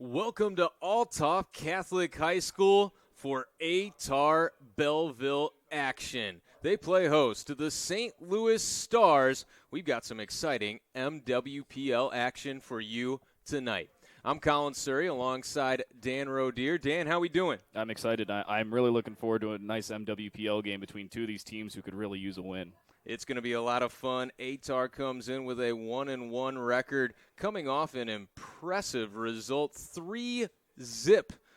Welcome to Althoff Catholic High School for Ehtar Belleville action. They play host to the St. Louis Stars. We've got some exciting MWPL action for you tonight. I'm Colin Surrey alongside Dan Rodeer. Dan, how we doing? I'm excited. I'm really looking forward to a nice MWPL game between two of these teams who could really use a win. It's going to be a lot of fun. Ehtar comes in with a 1-1 record, coming off an impressive result, 3-0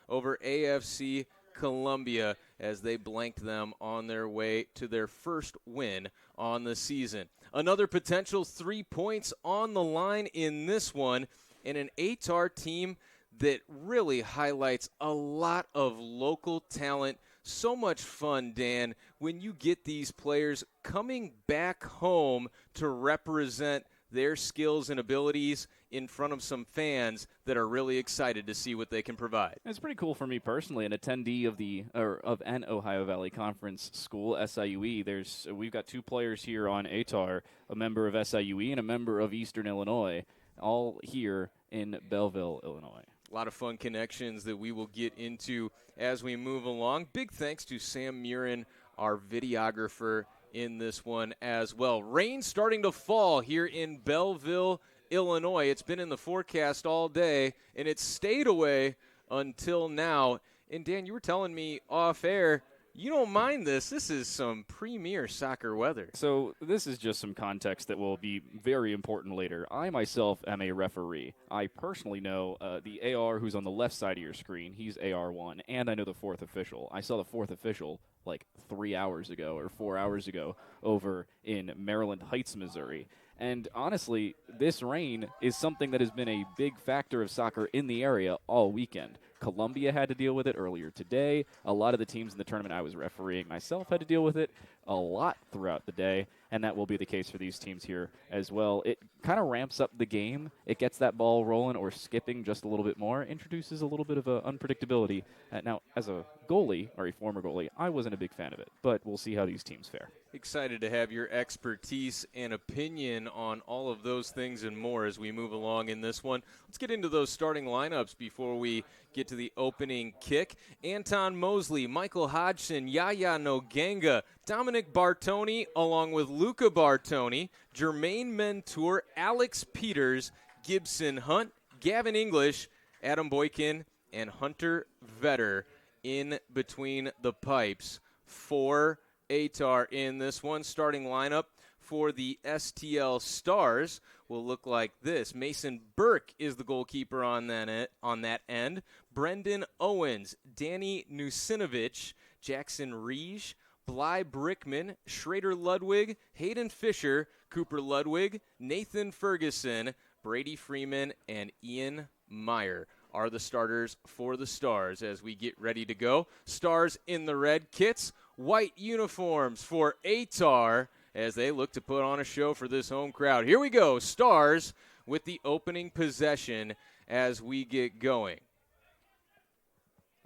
over AFC Columbia as they blanked them on their way to their first win on the season. Another potential 3 points on the line in this one, and an Ehtar team that really highlights a lot of local talent. So much fun, Dan, when you get these players coming back home to represent their skills and abilities in front of some fans that are really excited to see what they can provide. It's pretty cool for me personally, an attendee of an Ohio Valley Conference school, SIUE. We've got two players here on Ehtar, a member of SIUE and a member of Eastern Illinois, all here in Belleville, Illinois. A lot of fun connections that we will get into as we move along. Big thanks to Sam Murin, our videographer, in this one as well. Rain starting to fall here in Belleville, Illinois. It's been in the forecast all day, and it's stayed away until now. And, Dan, you were telling me off air, you don't mind this. This is some premier soccer weather. So this is just some context that will be very important later. I myself am a referee. I personally know the AR who's on the left side of your screen. He's AR1, and I know the fourth official. I saw the fourth official like 3 hours ago or 4 hours ago over in Maryland Heights, Missouri. And honestly, this rain is something that has been a big factor of soccer in the area all weekend. Columbia had to deal with it earlier today. A lot of the teams in the tournament I was refereeing myself had to deal with it a lot throughout the day, and that will be the case for these teams here as well. It kind of ramps up the game. It gets that ball rolling or skipping just a little bit more, introduces a little bit of unpredictability. Now, as a goalie, or a former goalie, I wasn't a big fan of it, but we'll see how these teams fare. Excited to have your expertise and opinion on all of those things and more as we move along in this one. Let's get into those starting lineups before we get to the opening kick. Anton Mosley, Michael Hodgson, Yaya Noganga, Dominic Bartoni, along with Luca Bartoni, Jermaine Mentour, Alex Peters, Gibson Hunt, Gavin English, Adam Boykin, and Hunter Vetter in between the pipes for Ehtar in this one. Starting lineup for the STL Stars will look like this. Mason Burke is the goalkeeper on that end. Brendan Owens, Danny Nusinovich, Jackson Reege, Bly Brickman, Schrader Ludwig, Hayden Fisher, Cooper Ludwig, Nathan Ferguson, Brady Freeman, and Ian Meyer are the starters for the Stars as we get ready to go. Stars in the red kits, white uniforms for Ehtar as they look to put on a show for this home crowd. Here we go, Stars with the opening possession as we get going.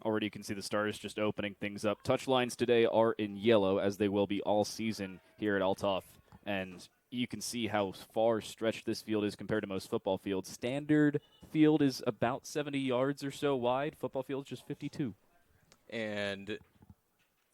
Already you can see the Stars just opening things up. Touchlines today are in yellow, as they will be all season here at Althoff. And you can see how far stretched this field is compared to most football fields. Standard field is about 70 yards or so wide. Football field is just 52. And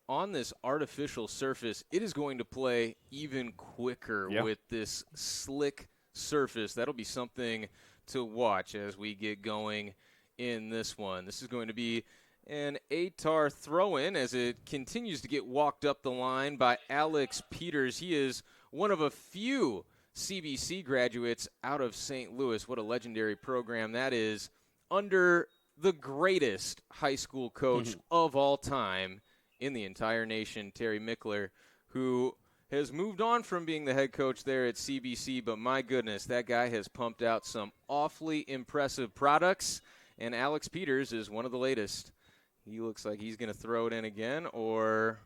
on this artificial surface, it is going to play even quicker with this slick surface. That'll be something to watch as we get going in this one. This is going to be an Ehtar throw-in as it continues to get walked up the line by Alex Peters. He is one of a few CBC graduates out of St. Louis. What a legendary program that is, under the greatest high school coach of all time in the entire nation, Terry Mickler, who has moved on from being the head coach there at CBC, but my goodness, that guy has pumped out some awfully impressive products, and Alex Peters is one of the latest. He looks like he's going to throw it in again, or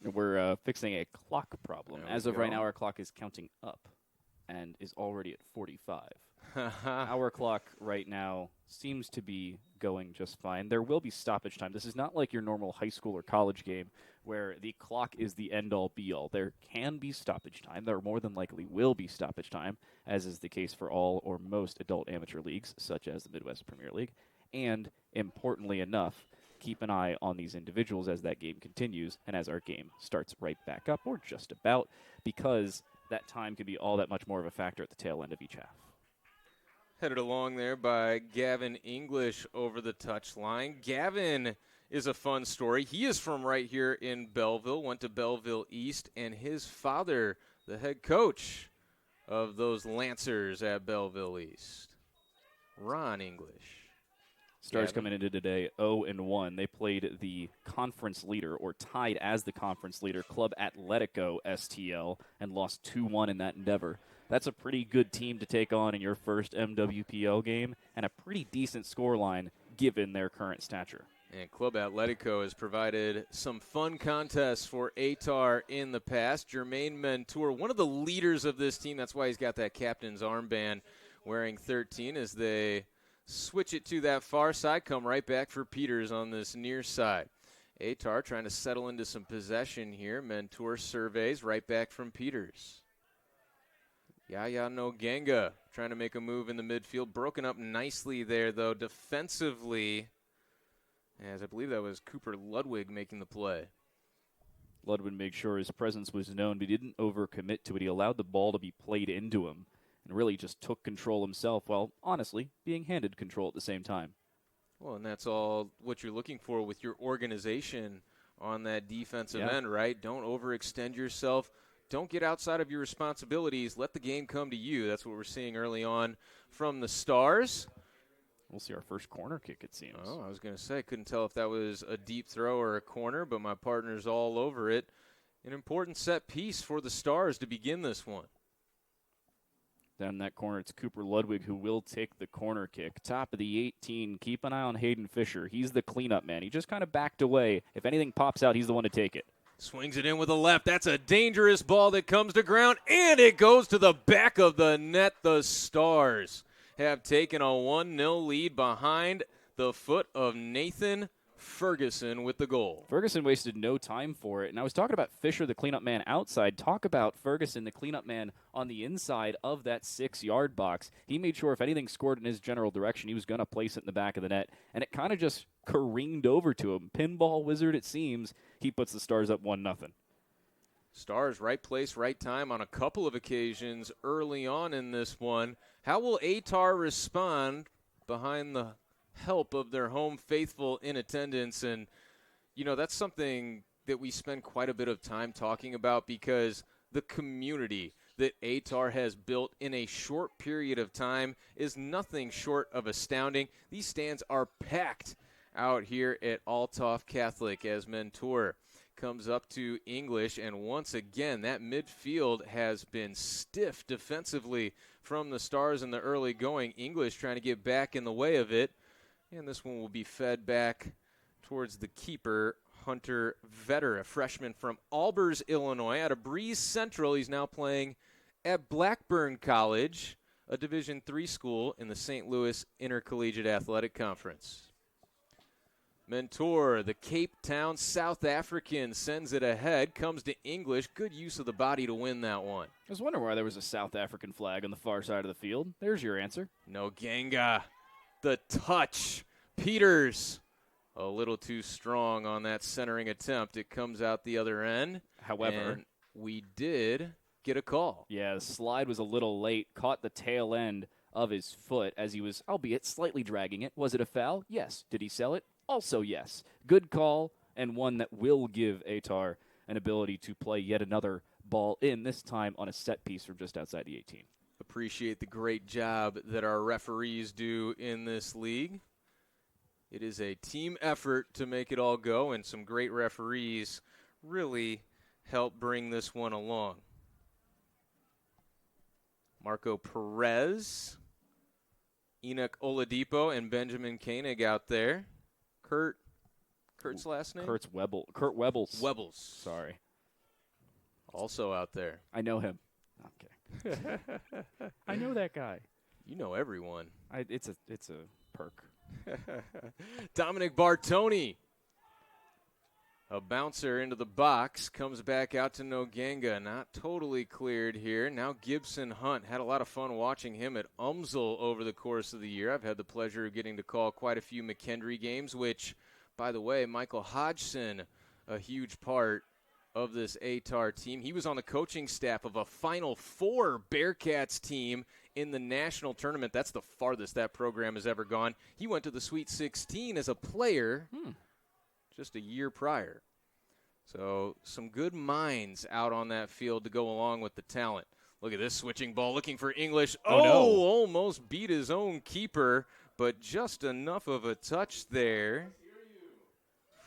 we're fixing a clock problem. As of right now, our clock is counting up and is already at 45. Our clock right now seems to be going just fine. There will be stoppage time. This is not like your normal high school or college game where the clock is the end-all, be-all. There can be stoppage time. There more than likely will be stoppage time, as is the case for all or most adult amateur leagues, such as the Midwest Premier League. And, importantly enough, keep an eye on these individuals as that game continues and as our game starts right back up, or just about, because that time can be all that much more of a factor at the tail end of each half. Headed along there by Gavin English over the touchline. Gavin is a fun story. He is from right here in Belleville, went to Belleville East, and his father, the head coach of those Lancers at Belleville East, Ron English. Stars coming into today 0-1. They played the conference leader, or tied as the conference leader, Club Atletico STL, and lost 2-1 in that endeavor. That's a pretty good team to take on in your first MWPL game, and a pretty decent scoreline given their current stature. And Club Atletico has provided some fun contests for Ehtar in the past. Jermaine Mentour, one of the leaders of this team. That's why he's got that captain's armband, wearing 13 as they switch it to that far side, come right back for Peters on this near side. Ehtar trying to settle into some possession here. Mentour surveys right back from Peters. Yaya Noganga trying to make a move in the midfield. Broken up nicely there, though, defensively, as I believe that was Cooper Ludwig making the play. Ludwig made sure his presence was known, but he didn't overcommit to it. He allowed the ball to be played into him and really just took control himself while, honestly, being handed control at the same time. Well, and that's all what you're looking for with your organization on that defensive end, right? Don't overextend yourself. Don't get outside of your responsibilities. Let the game come to you. That's what we're seeing early on from the Stars. We'll see our first corner kick, it seems. Oh, I was going to say, couldn't tell if that was a deep throw or a corner, but my partner's all over it. An important set piece for the Stars to begin this one. Down in that corner, it's Cooper Ludwig who will take the corner kick. Top of the 18. Keep an eye on Hayden Fisher. He's the cleanup man. He just kind of backed away. If anything pops out, he's the one to take it. Swings it in with a left. That's a dangerous ball that comes to ground, and it goes to the back of the net. The Stars have taken a 1-0 lead behind the foot of Nathan Ferguson with the goal. Ferguson wasted no time for it. And I was talking about Fisher, the cleanup man, outside. Talk about Ferguson, the cleanup man, on the inside of that 6-yard box. He made sure if anything scored in his general direction, he was going to place it in the back of the net. And it kind of just careened over to him. Pinball wizard, it seems. He puts the Stars up 1-0. Stars, right place, right time on a couple of occasions early on in this one. How will Ehtar respond behind the help of their home faithful in attendance? And, you know, that's something that we spend quite a bit of time talking about, because the community that Ehtar has built in a short period of time is nothing short of astounding. These stands are packed out here at Althoff Catholic as Mentour comes up to English, and once again that midfield has been stiff defensively from the Stars in the early going. English trying to get back in the way of it, and this one will be fed back towards the keeper, Hunter Vetter, a freshman from Albers, Illinois, out of Breeze Central. He's now playing at Blackburn College, a Division III school in the St. Louis Intercollegiate Athletic Conference. Mentour, the Cape Town South African, sends it ahead, comes to English. Good use of the body to win that one. I was wondering why there was a South African flag on the far side of the field. There's your answer. Noganga, the touch. Peters, a little too strong on that centering attempt. It comes out the other end. However, and we did get a call. Yeah, the slide was a little late, caught the tail end of his foot as he was, albeit slightly dragging it. Was it a foul? Yes. Did he sell it? Also, yes. Good call, and one that will give Ehtar an ability to play yet another ball in, this time on a set piece from just outside the 18. Appreciate the great job that our referees do in this league. It is a team effort to make it all go, and some great referees really help bring this one along. Marco Perez, Enoch Oladipo, and Benjamin Koenig out there. Kurt's last name? Kurt Webbles. Webbles. Sorry. Also out there. I know him. Okay. I know that guy. You know everyone. It's a perk. Dominic Bartoni A bouncer into the box, comes back out to Noganga. Not totally cleared here. Now Gibson Hunt. Had a lot of fun watching him at UMSL over the course of the year. I've had the pleasure of getting to call quite a few McKendree games, which, by the way, Michael Hodgson, a huge part of this Ehtar team. He was on the coaching staff of a Final Four Bearcats team in the national tournament. That's the farthest that program has ever gone. He went to the Sweet 16 as a player just a year prior. So some good minds out on that field to go along with the talent. Look at this switching ball, looking for English. Oh, no. Almost beat his own keeper, but just enough of a touch there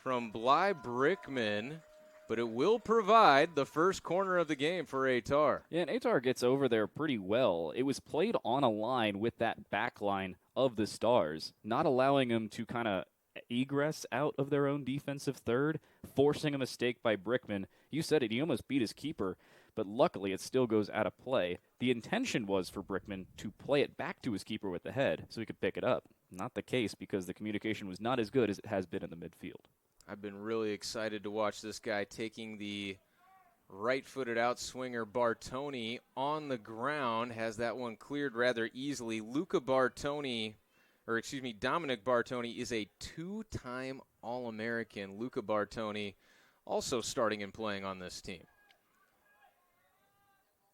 from Bly Brickman. But it will provide the first corner of the game for Ehtar. Yeah, and Ehtar gets over there pretty well. It was played on a line with that back line of the Stars, not allowing them to kind of egress out of their own defensive third, forcing a mistake by Brickman. You said it, he almost beat his keeper, but luckily it still goes out of play. The intention was for Brickman to play it back to his keeper with the head so he could pick it up. Not the case because the communication was not as good as it has been in the midfield. I've been really excited to watch this guy taking the right-footed outswinger Bartoni on the ground. Has that one cleared rather easily. Dominic Bartoni is a two-time All-American. Luca Bartoni also starting and playing on this team.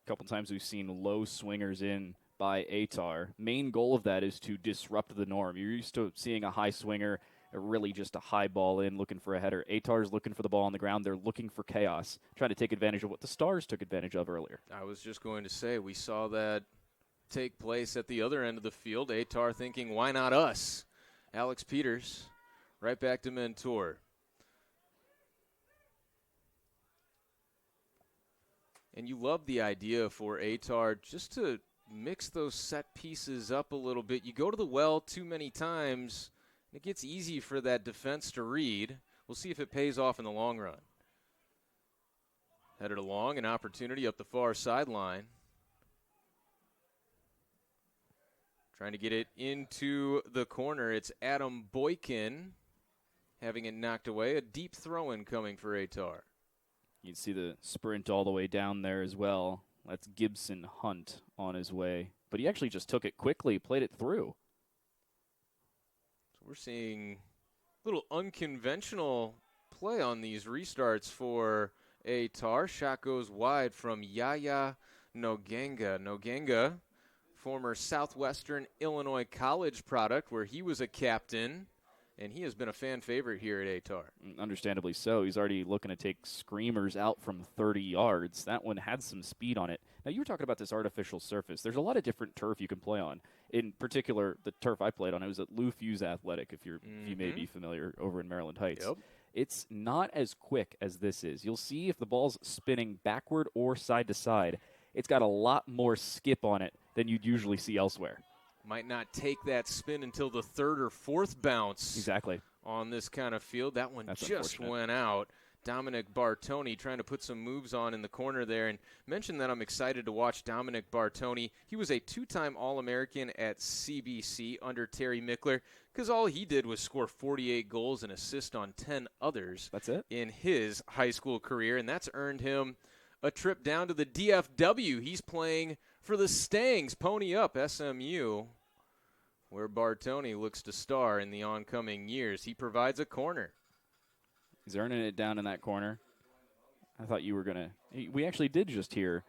A couple times we've seen low swingers in by Ehtar. Main goal of that is to disrupt the norm. You're used to seeing a high swinger, really just a high ball in, looking for a header. Ehtar's looking for the ball on the ground. They're looking for chaos, trying to take advantage of what the Stars took advantage of earlier. I was just going to say, we saw that take place at the other end of the field. Ehtar thinking, why not us? Alex Peters, right back to Mentor. And you love the idea for Ehtar just to mix those set pieces up a little bit. You go to the well too many times, it gets easy for that defense to read. We'll see if it pays off in the long run. Headed along, an opportunity up the far sideline. Trying to get it into the corner. It's Adam Boykin having it knocked away. A deep throw-in coming for Ehtar. You'd see the sprint all the way down there as well. That's Gibson Hunt on his way. But he actually just took it quickly, played it through. We're seeing a little unconventional play on these restarts for Ehtar. Shot goes wide from Yaya Noganga. Noganga, former Southwestern Illinois College product where he was a captain, and he has been a fan favorite here at Ehtar. Understandably so. He's already looking to take screamers out from 30 yards. That one had some speed on it. Now, you were talking about this artificial surface. There's a lot of different turf you can play on. In particular, the turf I played on, it was at Lou Fuse Athletic, if you may be familiar, over in Maryland Heights. Yep. It's not as quick as this is. You'll see if the ball's spinning backward or side to side, it's got a lot more skip on it than you'd usually see elsewhere. Might not take that spin until the third or fourth bounce. Exactly. On this kind of field. That one That's just went out. Dominic Bartoni trying to put some moves on in the corner there. And mention that I'm excited to watch Dominic Bartoni. He was a two-time All-American at CBC under Terry Mickler because all he did was score 48 goals and assist on 10 others. That's it? In his high school career, and that's earned him a trip down to the DFW. He's playing for the Stangs, Pony Up, SMU, where Bartoni looks to star in the oncoming years. He provides a corner. He's earning it down in that corner. I thought you were going to. We actually did just hear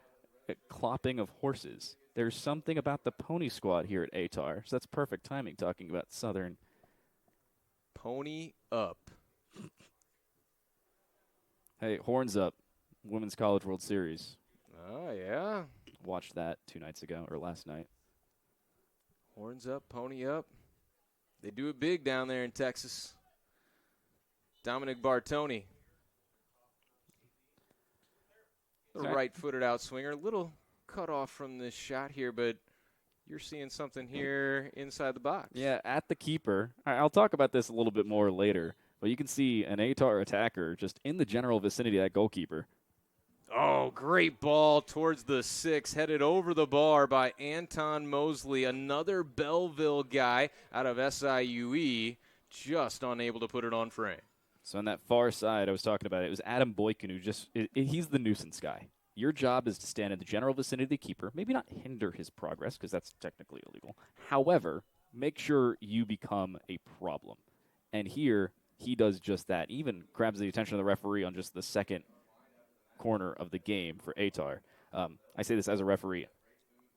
a clopping of horses. There's something about the pony squad here at Ehtar, so that's perfect timing talking about Southern. Pony Up. Hey, horns up. Women's College World Series. Oh, yeah. Watched that 2 nights ago, or last night. Horns up, pony up. They do it big down there in Texas. Dominic Bartoni. The right-footed outswinger. A little cut off from this shot here, but you're seeing something here inside the box. Yeah, at the keeper. I'll talk about this a little bit more later, but you can see an Ehtar attacker just in the general vicinity of that goalkeeper. Oh, great ball towards the 6, headed over the bar by Anton Mosley, another Belleville guy out of SIUE, just unable to put it on frame. So on that far side, I was talking about it was Adam Boykin, who he's the nuisance guy. Your job is to stand in the general vicinity of the keeper, maybe not hinder his progress, because that's technically illegal. However, make sure you become a problem. And here, he does just that. Even grabs the attention of the referee on just the second corner of the game for Ehtar. I say this as a referee.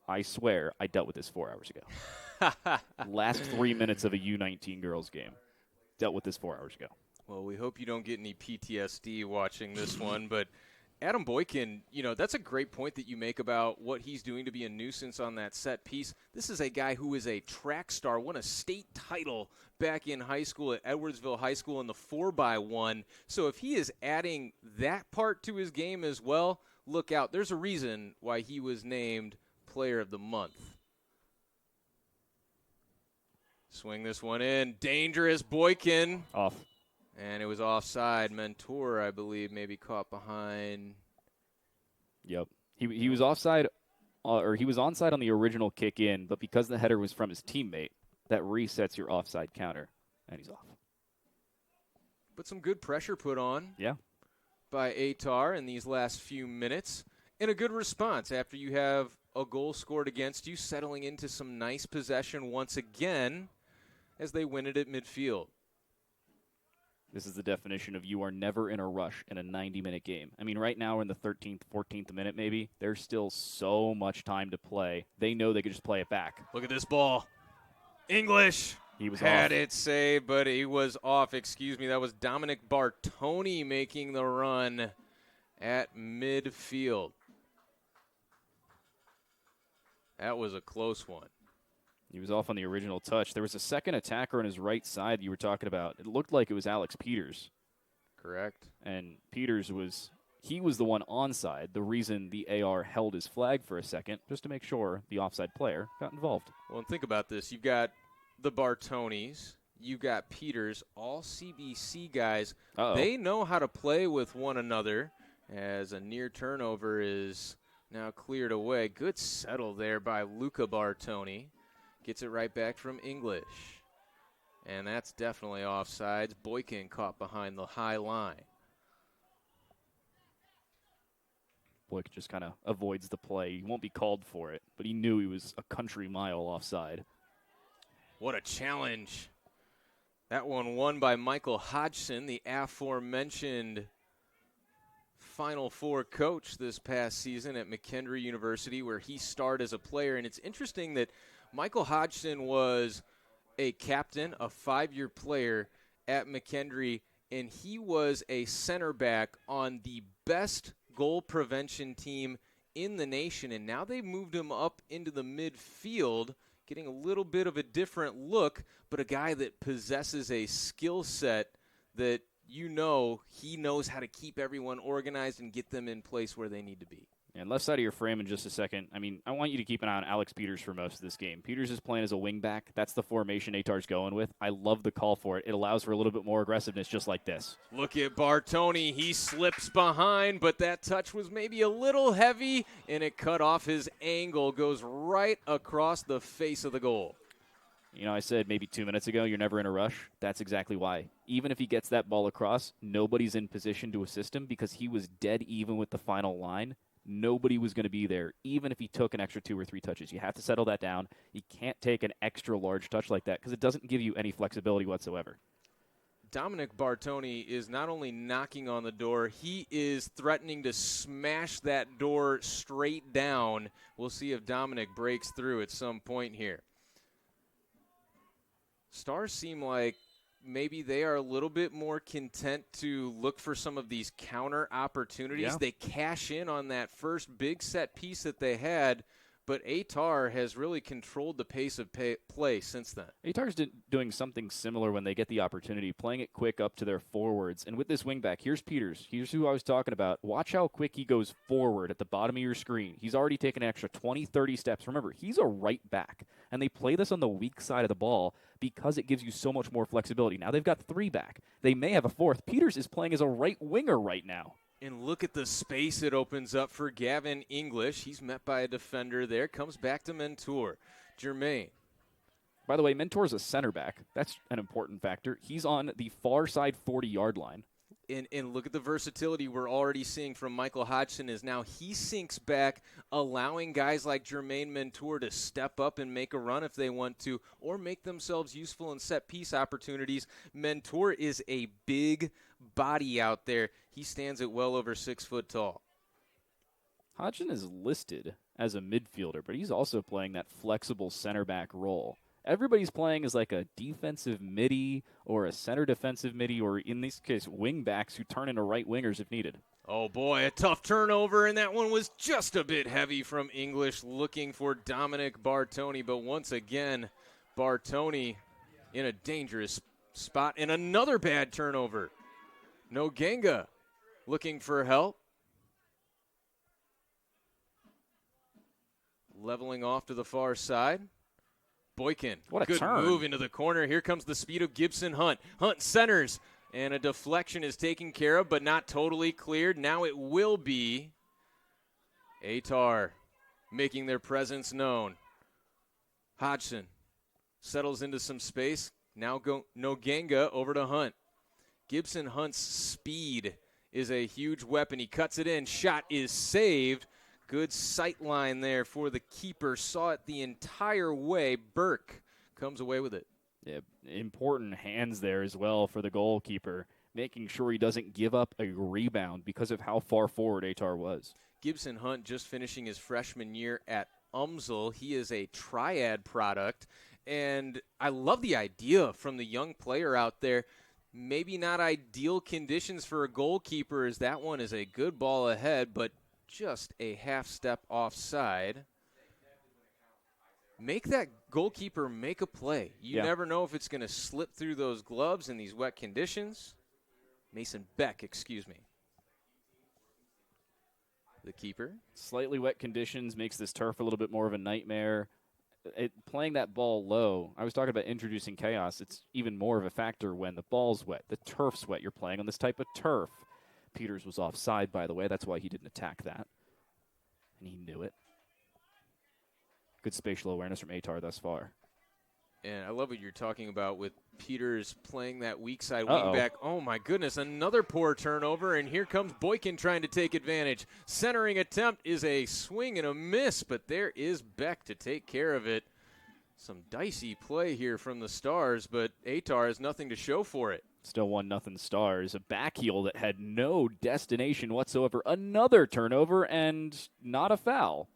I swear I dealt with this 4 hours ago. Last 3 minutes of a U19 girls game. Dealt with this 4 hours ago. Well, we hope you don't get any PTSD watching this one, but Adam Boykin, that's a great point that you make about what he's doing to be a nuisance on that set piece. This is a guy who is a track star, won a state title back in high school at Edwardsville High School in the 4x1. So if he is adding that part to his game as well, look out. There's a reason why he was named Player of the Month. Swing this one in. Dangerous Boykin. Off. And it was offside. Mentor, I believe, maybe caught behind. Yep. He was offside, or he was onside on the original kick in, but because the header was from his teammate, that resets your offside counter, and he's off. But some good pressure put on. Yeah. By Ehtar in these last few minutes. And a good response after you have a goal scored against you, settling into some nice possession once again as they win it at midfield. This is the definition of you are never in a rush in a 90-minute game. I mean, right now we're in the 13th, 14th minute maybe. There's still so much time to play. They know they could just play it back. Look at this ball. English. He was had off. it saved, but he was off. Excuse me. That was Dominic Bartoni making the run at midfield. That was a close one. He was off on the original touch. There was a second attacker on his right side you were talking about. It looked like it was Alex Peters. Correct. And Peters was the one onside. The reason the AR held his flag for a second, just to make sure the offside player got involved. Well, and think about this. You've got the Bartonis. You've got Peters, all CBC guys. Uh-oh. They know how to play with one another as a near turnover is now cleared away. Good settle there by Luca Bartoni. Gets it right back from English. And that's definitely offsides. Boykin caught behind the high line. Boykin just kind of avoids the play. He won't be called for it, but he knew he was a country mile offside. What a challenge. That one won by Michael Hodgson, the aforementioned Final Four coach this past season at McKendree University, where he starred as a player. And it's interesting that Michael Hodgson was a captain, a 5-year player at McKendree, and he was a center back on the best goal prevention team in the nation. And now they moved him up into the midfield, getting a little bit of a different look, but a guy that possesses a skill set that he knows how to keep everyone organized and get them in place where they need to be. And left side of your frame in just a second. I mean, I want you to keep an eye on Alex Peters for most of this game. Peters is playing as a wingback. That's the formation Ehtar's going with. I love the call for it. It allows for a little bit more aggressiveness just like this. Look at Bartoni. He slips behind, but that touch was maybe a little heavy, and it cut off his angle, goes right across the face of the goal. You know, I said maybe 2 minutes ago, you're never in a rush. That's exactly why. Even if he gets that ball across, nobody's in position to assist him because he was dead even with the final line. Nobody was going to be there, even if he took an extra 2 or 3 touches. You have to settle that down. You can't take an extra large touch like that because it doesn't give you any flexibility whatsoever. Dominic Bartoni is not only knocking on the door, he is threatening to smash that door straight down. We'll see if Dominic breaks through at some point here. Stars seem like maybe they are a little bit more content to look for some of these counter opportunities. Yeah. They cash in on that first big set piece that they had, but Ehtar has really controlled the pace of play since then. Ehtar's doing something similar when they get the opportunity, playing it quick up to their forwards. And with this wingback, here's Peters. Here's who I was talking about. Watch how quick he goes forward at the bottom of your screen. He's already taken an extra 20, 30 steps. Remember, he's a right back, and they play this on the weak side of the ball because it gives you so much more flexibility. Now they've got 3 back. They may have a 4th. Peters is playing as a right winger right now. And look at the space it opens up for Gavin English. He's met by a defender there. Comes back to Mentor. Jermaine. By the way, Mentor's a center back. That's an important factor. He's on the far side 40-yard line. And look at the versatility we're already seeing from Michael Hodgson is now he sinks back, allowing guys like Jermaine Mentor to step up and make a run if they want to, or make themselves useful in set-piece opportunities. Mentor is a big body out there. He stands at well over 6 foot tall. Hodgson is listed as a midfielder, but he's also playing that flexible center back role. Everybody's playing as like a defensive midi or a center defensive midi, or in this case, wing backs who turn into right wingers if needed. Oh, boy, a tough turnover, and that one was just a bit heavy from English, looking for Dominic Bartoni. But once again, Bartoni in a dangerous spot, and another bad turnover. Nogenga looking for help. Leveling off to the far side. Boykin, what a good turn. move into the corner. Here comes the speed of Gibson Hunt. Hunt centers, and a deflection is taken care of, but not totally cleared. Now it will be Ehtar making their presence known. Hodgson settles into some space. Now Nogenga over to Hunt. Gibson Hunt's speed is a huge weapon. He cuts it in. Shot is saved. Good sight line there for the keeper. Saw it the entire way. Burke comes away with it. Yeah, important hands there as well for the goalkeeper, making sure he doesn't give up a rebound because of how far forward Ehtar was. Gibson Hunt just finishing his freshman year at UMSL. He is a triad product, and I love the idea from the young player out there. Maybe not ideal conditions for a goalkeeper, as that one is a good ball ahead, but just a half step offside. Make that goalkeeper make a play. You never know if it's going to slip through those gloves in these wet conditions. Mason Beck, excuse me. The keeper. Slightly wet conditions makes this turf a little bit more of a nightmare. Playing that ball low, I was talking about introducing chaos. It's even more of a factor when the ball's wet, the turf's wet. You're playing on this type of turf. Peters was offside, by the way. That's why he didn't attack that. And he knew it. Good spatial awareness from Ehtar thus far. And I love what you're talking about with Peters playing that weak side wing back. Oh, my goodness, another poor turnover, and here comes Boykin trying to take advantage. Centering attempt is a swing and a miss, but there is Beck to take care of it. Some dicey play here from the Stars, but Ehtar has nothing to show for it. Still 1-0 Stars. A back heel that had no destination whatsoever. Another turnover and not a foul.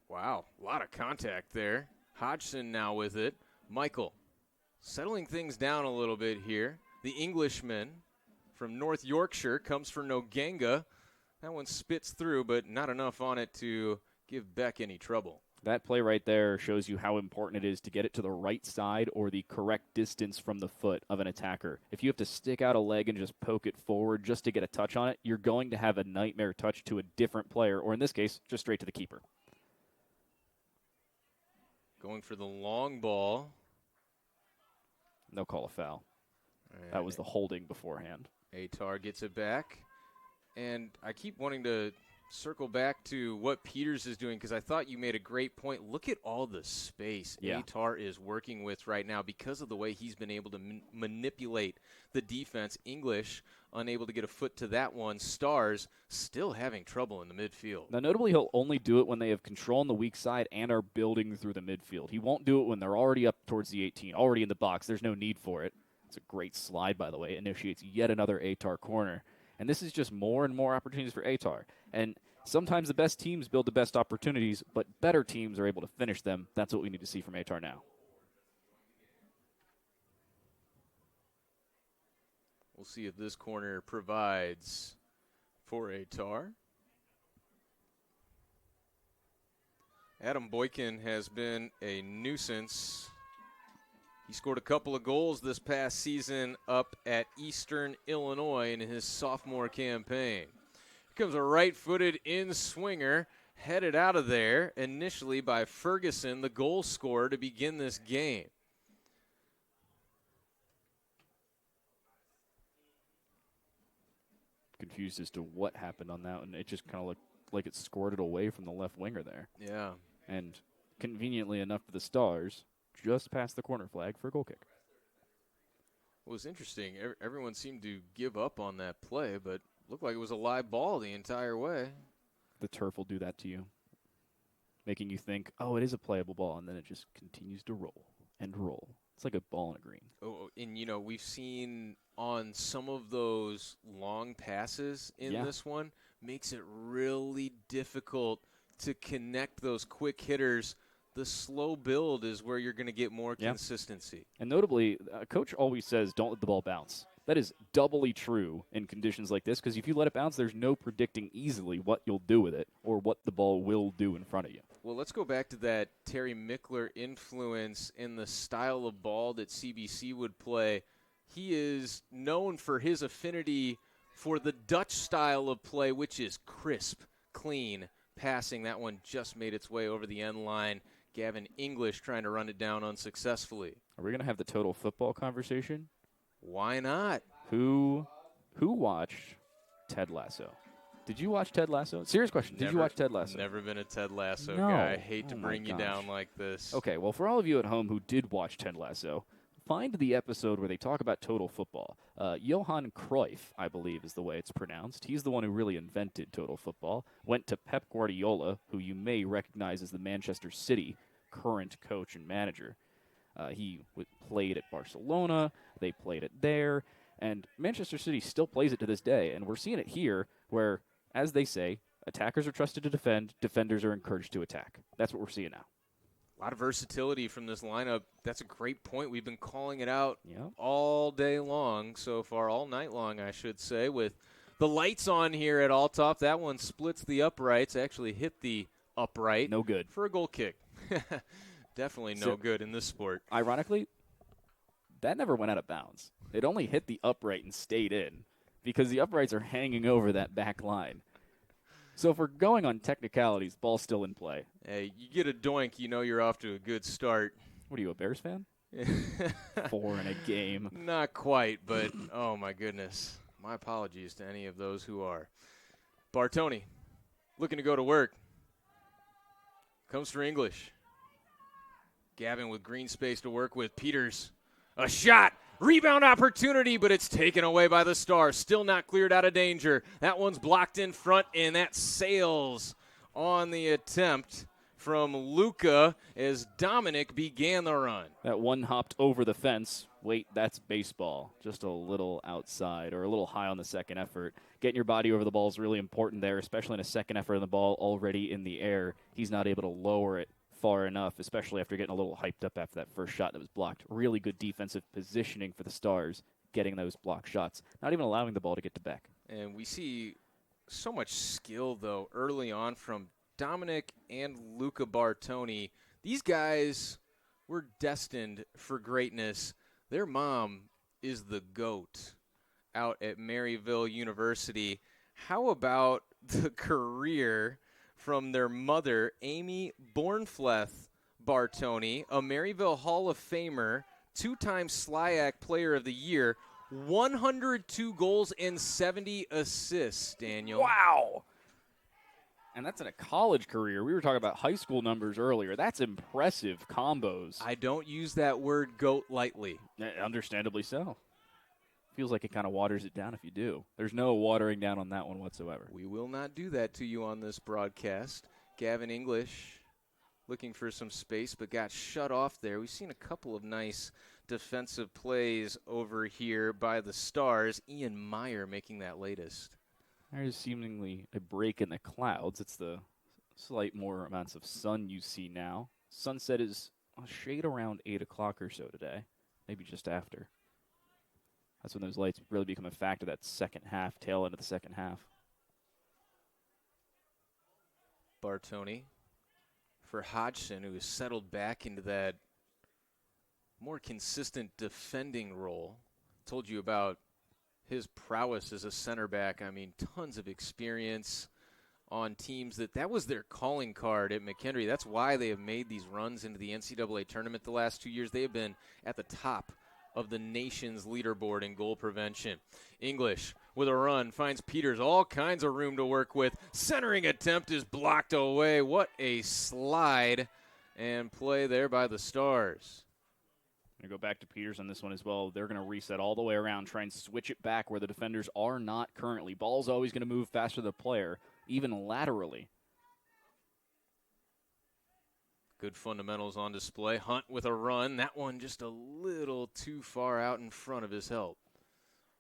Wow, a lot of contact there. Hodgson now with it. Michael settling things down a little bit here. The Englishman from North Yorkshire comes for Nogenga. That one spits through, but not enough on it to give Beck any trouble. That play right there shows you how important it is to get it to the right side or the correct distance from the foot of an attacker. If you have to stick out a leg and just poke it forward just to get a touch on it, you're going to have a nightmare touch to a different player, or in this case, just straight to the keeper. Going for the long ball. No call a foul. That was the holding beforehand. Ehtar gets it back. And I keep wanting to circle back to what Peters is doing, because I thought you made a great point. Look at all the space Ehtar is working with right now because of the way he's been able to manipulate the defense. English unable to get a foot to that one. Stars still having trouble in the midfield. Now, notably, he'll only do it when they have control on the weak side and are building through the midfield. He won't do it when they're already up towards the 18, already in the box. There's no need for it. It's a great slide, by the way. It initiates yet another Ehtar corner. And this is just more and more opportunities for Ehtar. And sometimes the best teams build the best opportunities, but better teams are able to finish them. That's what we need to see from Ehtar now. We'll see if this corner provides for Ehtar. Adam Boykin has been a nuisance. He scored a couple of goals this past season up at Eastern Illinois in his sophomore campaign. Here comes a right-footed in-swinger, headed out of there initially by Ferguson, the goal scorer to begin this game. Confused as to what happened on that one. It just kind of looked like it squirted away from the left winger there. Yeah. And conveniently enough for the Stars, just past the corner flag for a goal kick. It was interesting. Everyone seemed to give up on that play, but looked like it was a live ball the entire way. The turf will do that to you, making you think, oh, it is a playable ball, and then it just continues to roll and roll. It's like a ball in a green. Oh, and, we've seen on some of those long passes in this one, makes it really difficult to connect those quick hitters. The slow build is where you're going to get more consistency. And notably, Coach always says, don't let the ball bounce. That is doubly true in conditions like this, because if you let it bounce, there's no predicting easily what you'll do with it or what the ball will do in front of you. Well, let's go back to that Terry Mickler influence in the style of ball that CBC would play. He is known for his affinity for the Dutch style of play, which is crisp, clean passing. That one just made its way over the end line. Gavin English trying to run it down unsuccessfully. Are we going to have the total football conversation? Why not? Who watched Ted Lasso? Did you watch Ted Lasso? Serious question. Did you watch Ted Lasso? Never been a Ted Lasso No. guy. I hate to bring you down like this. Okay, well, for all of you at home who did watch Ted Lasso, find the episode where they talk about total football. Johan Cruyff, I believe is the way it's pronounced. He's the one who really invented total football. Went to Pep Guardiola, who you may recognize as the Manchester City current coach and manager. He played at Barcelona. They played it there. And Manchester City still plays it to this day. And we're seeing it here where, as they say, attackers are trusted to defend, defenders are encouraged to attack. That's what we're seeing now. A lot of versatility from this lineup. That's a great point. We've been calling it out all day long so far, all night long, I should say, with the lights on here at All Top. That one splits the uprights, actually hit the upright. No good. For a goal kick. Definitely no good in this sport. Ironically, that never went out of bounds. It only hit the upright and stayed in because the uprights are hanging over that back line. So if we're going on technicalities, ball's still in play. Hey, you get a doink, you know you're off to a good start. What are you, a Bears fan? 4 in a game. Not quite, but oh my goodness. My apologies to any of those who are. Bartoni, looking to go to work. Comes for English. Gavin with green space to work with. Peters, a shot. Rebound opportunity, but it's taken away by the Stars. Still not cleared out of danger. That one's blocked in front, and that sails on the attempt from Luca as Dominic began the run. That one hopped over the fence. Wait, that's baseball. Just a little outside or a little high on the second effort. Getting your body over the ball is really important there, especially in a second effort and the ball already in the air. He's not able to lower it far enough, especially after getting a little hyped up after that first shot that was blocked. Really good defensive positioning for the Stars, getting those blocked shots, not even allowing the ball to get to Beck. And we see so much skill, though, early on from Dominic and Luca Bartoni. These guys were destined for greatness. Their mom is the GOAT out at Maryville University. How about the career from their mother, Amy Bornfleth Bartoni, a Maryville Hall of Famer, 2-time SLIAC Player of the Year, 102 goals and 70 assists, Daniel. Wow! And that's in a college career. We were talking about high school numbers earlier. That's impressive combos. I don't use that word GOAT lightly. Understandably so. Feels like it kind of waters it down if you do. There's no watering down on that one whatsoever. We will not do that to you on this broadcast. Gavin English looking for some space but got shut off there. We've seen a couple of nice defensive plays over here by the Stars. Ian Meyer making that latest. There's seemingly a break in the clouds. It's the slight more amounts of sun you see now. Sunset is a shade around 8 o'clock or so today, maybe just after. That's when those lights really become a factor, that second half, tail end of the second half. Bartoni for Hodgson, who has settled back into that more consistent defending role. Told you about his prowess as a center back. I mean, tons of experience on teams that was their calling card at McHenry. That's why they have made these runs into the NCAA tournament the last 2 years. They have been at the top of the nation's leaderboard in goal prevention. English with a run finds Peters, all kinds of room to work with. Centering attempt is blocked away. What a slide And play there by the Stars. Going to go back to Peters on this one as well. They're going to reset all the way around, try and switch it back where the defenders are not currently. Ball's always going to move faster than the player, even laterally. Good fundamentals on display. Hunt with a run. That one just a little too far out in front of his help.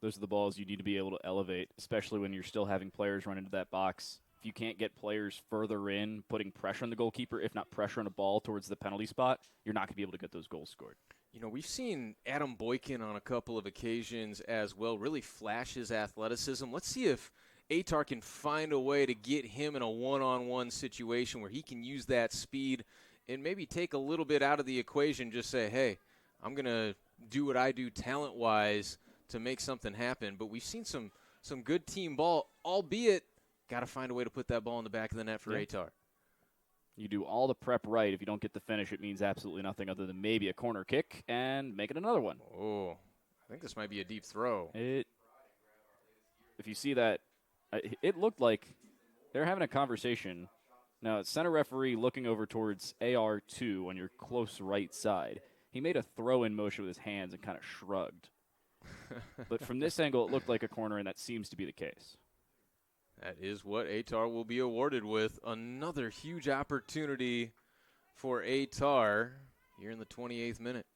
Those are the balls you need to be able to elevate, especially when you're still having players run into that box. If you can't get players further in, putting pressure on the goalkeeper, if not pressure on a ball towards the penalty spot, you're not going to be able to get those goals scored. You know, we've seen Adam Boykin on a couple of occasions as well really flash his athleticism. Let's see if Ehtar can find a way to get him in a one-on-one situation where he can use that speed and maybe take a little bit out of the equation, just say, hey, I'm going to do what I do talent-wise to make something happen. But we've seen some good team ball, albeit got to find a way to put that ball in the back of the net for Ehtar. You do all the prep right. If you don't get the finish, it means absolutely nothing other than maybe a corner kick and make it another one. Oh, I think this might be a deep throw. If you see that, it looked like they're having a conversation. Now, it's center referee looking over towards AR2 on your close right side. He made a throw-in motion with his hands and kind of shrugged. But from this angle, it looked like a corner, and that seems to be the case. That is what Ehtar will be awarded with. Another huge opportunity for Ehtar here in the 28th minute.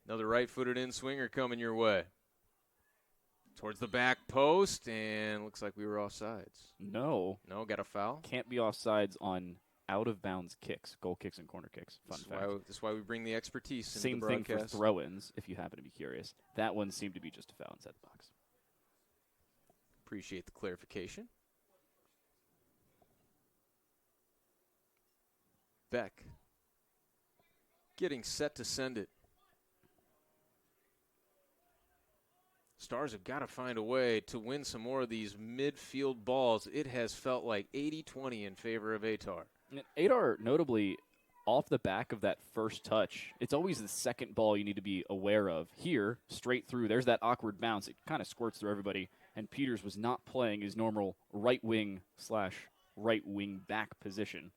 Another right-footed in-swinger coming your way. Towards the back post, and looks like we were offsides. No, got a foul? Can't be offsides on out-of-bounds kicks, goal kicks and corner kicks. Fun fact. That's why we bring the expertise into Same the broadcast. thing for throw-ins, if you happen to be curious. That one seemed to be just a foul inside the box. Appreciate the clarification. Beck getting set to send it. Stars have got to find a way to win some more of these midfield balls. It has felt like 80-20 in favor of Ehtar. Ehtar, notably, off the back of that first touch, it's always the second ball you need to be aware of. Here, straight through, there's that awkward bounce. It kind of squirts through everybody, and Peters was not playing his normal right wing / right wing back position.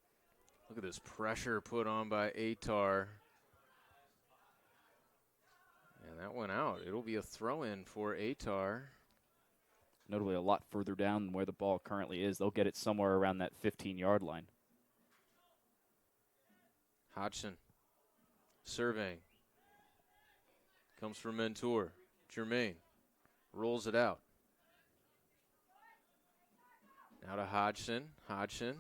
Look at this pressure put on by Ehtar. And that went out. It'll be a throw-in for Ehtar. Notably a lot further down than where the ball currently is. They'll get it somewhere around that 15-yard line. Hodgson surveying. Comes from Mentor. Germain rolls it out. Now to Hodgson. Hodgson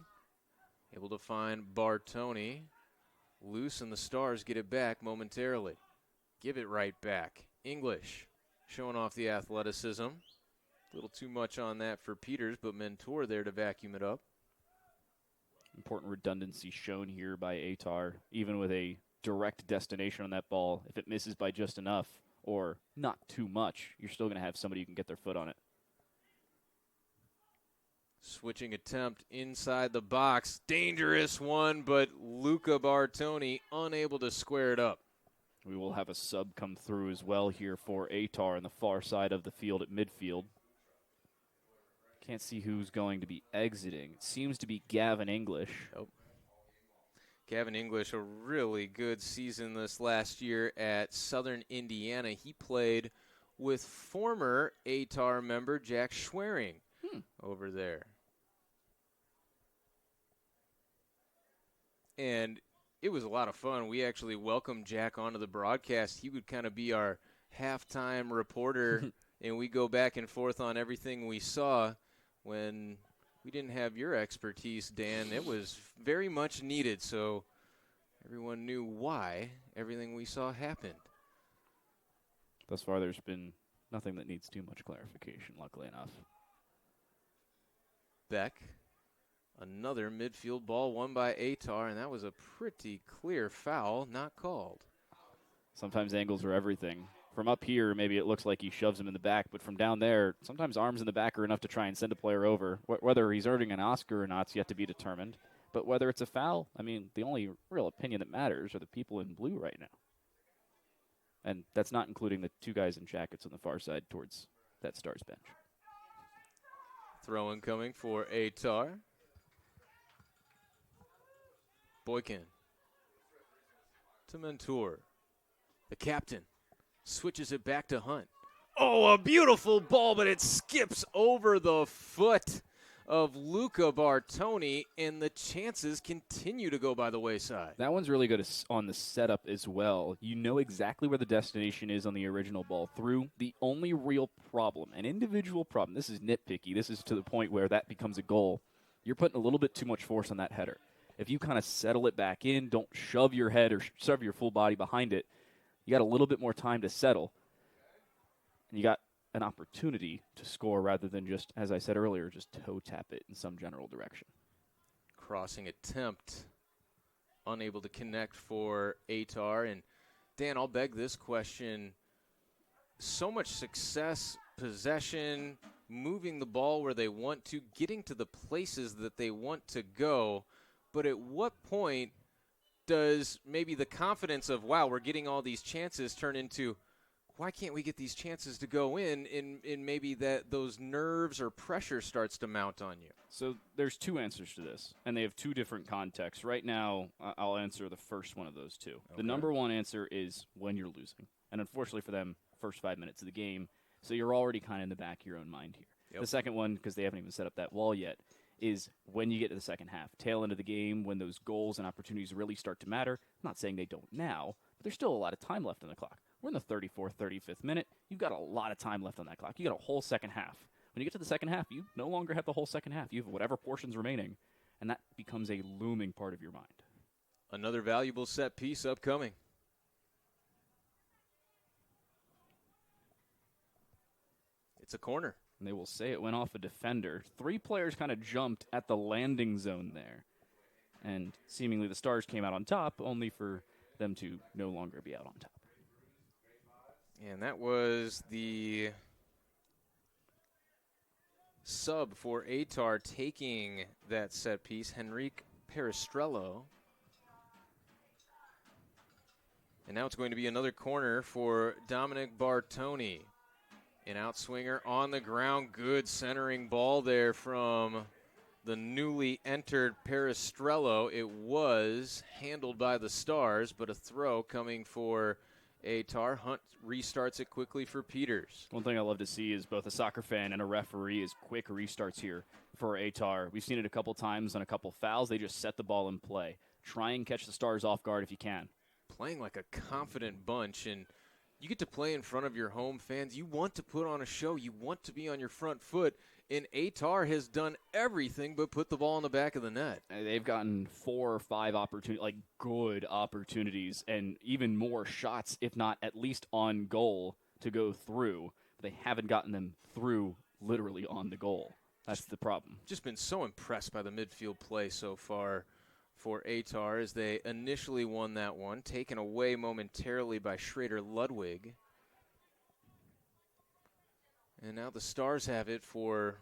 able to find Bartoni. Loose, and the Stars get it back momentarily. Give it right back. English showing off the athleticism. A little too much on that for Peters, but Mentor there to vacuum it up. Important redundancy shown here by Ehtar, even with a direct destination on that ball. If it misses by just enough or not too much, you're still going to have somebody who can get their foot on it. Switching attempt inside the box. Dangerous one, but Luca Bartoni unable to square it up. We will have a sub come through as well here for Ehtar on the far side of the field at midfield. Can't see who's going to be exiting. It seems to be Gavin English. Nope. Gavin English, a really good season this last year at Southern Indiana. He played with former Ehtar member Jack Schwering over there. And it was a lot of fun. We actually welcomed Jack onto the broadcast. He would kind of be our halftime reporter, and we go back and forth on everything we saw. When we didn't have your expertise, Dan, it was very much needed, so everyone knew why everything we saw happened. Thus far, there's been nothing that needs too much clarification, luckily enough. Beck, another midfield ball won by Ehtar, and that was a pretty clear foul, not called. Sometimes angles are everything. From up here, maybe it looks like he shoves him in the back, but from down there, sometimes arms in the back are enough to try and send a player over. Whether he's earning an Oscar or not is yet to be determined. But whether it's a foul, I mean, the only real opinion that matters are the people in blue right now. And that's not including the two guys in jackets on the far side towards that Stars bench. Throwing coming for Ehtar. Boykin to Mentor. The captain switches it back to Hunt. Oh, a beautiful ball, but it skips over the foot of Luca Bartoni, and the chances continue to go by the wayside. That one's really good on the setup as well. You know exactly where the destination is on the original ball through. The only real problem, an individual problem, this is nitpicky, this is to the point where that becomes a goal. You're putting a little bit too much force on that header. If you kind of settle it back in, don't shove your head or shove your full body behind it, you got a little bit more time to settle. And you got an opportunity to score rather than just, as I said earlier, just toe tap it in some general direction. Crossing attempt, unable to connect for Ehtar. And Dan, I'll beg this question. So much success, possession, moving the ball where they want to, getting to the places that they want to go. But at what point does maybe the confidence of, wow, we're getting all these chances turn into, why can't we get these chances to go in maybe that those nerves or pressure starts to mount on you? So there's two answers to this, and they have two different contexts. Right now, I'll answer the first one of those two. Okay. The number one answer is when you're losing. And unfortunately for them, first 5 minutes of the game, so you're already kind of in the back of your own mind here. Yep. The second one, because they haven't even set up that wall yet, is when you get to the second half, tail end of the game, when those goals and opportunities really start to matter. I'm not saying they don't now, but there's still a lot of time left on the clock. We're in the 34th, 35th minute. You've got a lot of time left on that clock. You got a whole second half. When you get to the second half, you no longer have the whole second half. You have whatever portion's remaining, and that becomes a looming part of your mind. Another valuable set piece upcoming. It's a corner. And they will say it went off a defender. 3 players kind of jumped at the landing zone there. And seemingly the Stars came out on top, only for them to no longer be out on top. And that was the sub for Ehtar taking that set piece, Henrique Peristrello. And now it's going to be another corner for Dominic Bartoni. An outswinger on the ground. Good centering ball there from the newly entered Peristrello. It was handled by the Stars, but a throw coming for Ehtar. Hunt restarts it quickly for Peters. One thing I love to see is both a soccer fan and a referee is quick restarts here for Ehtar. We've seen it a couple times on a couple fouls. They just set the ball in play. Try and catch the Stars off guard if you can. Playing like a confident bunch, and you get to play in front of your home fans. You want to put on a show. You want to be on your front foot. And Ehtar has done everything but put the ball in the back of the net. They've gotten 4 or 5 opportunities, like good opportunities, and even more shots, if not at least on goal, to go through. But they haven't gotten them through literally on the goal. That's the problem. Just been so impressed by the midfield play so far for Ehtar as they initially won that one, taken away momentarily by Schrader Ludwig. And now the Stars have it for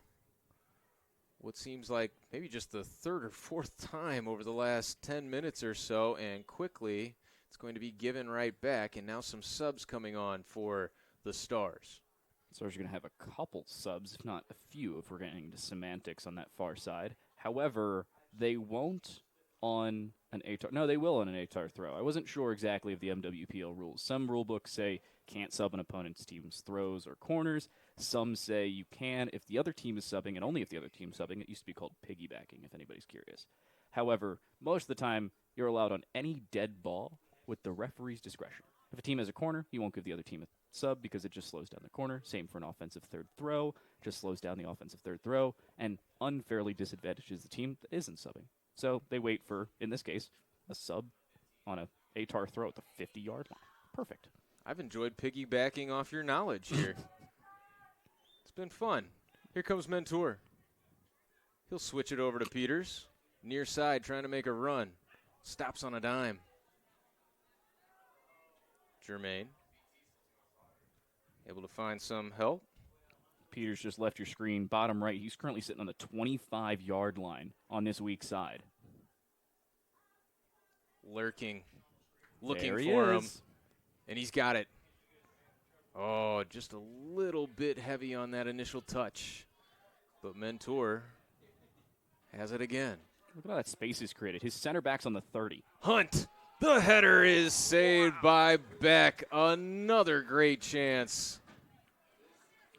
what seems like maybe just the 3rd or 4th time over the last 10 minutes or so, and quickly it's going to be given right back, and now some subs coming on for the Stars. Stars are going to have a couple subs, if not a few, if we're getting into semantics on that far side. However, they won't on an Ehtar. No, they will on an Ehtar throw. I wasn't sure exactly of the MWPL rules. Some rule books say can't sub an opponent's team's throws or corners. Some say you can if the other team is subbing, and only if the other team is subbing. It used to be called piggybacking, if anybody's curious. However, most of the time, you're allowed on any dead ball with the referee's discretion. If a team has a corner, you won't give the other team a sub because it just slows down the corner. Same for an offensive third throw. Just slows down the offensive third throw and unfairly disadvantages the team that isn't subbing. So they wait for, in this case, a sub on a Ehtar throw at the 50-yard line. Perfect. I've enjoyed piggybacking off your knowledge here. It's been fun. Here comes Mentor. He'll switch it over to Peters. Near side, trying to make a run. Stops on a dime. Germain able to find some help. Peters just left your screen, bottom right. He's currently sitting on the 25-yard line on this weak side. Lurking, looking for him, and he's got it. Oh, just a little bit heavy on that initial touch. But Mentor has it again. Look at how that space is created. His center back's on the 30. Hunt. The header is saved by Beck. Another great chance.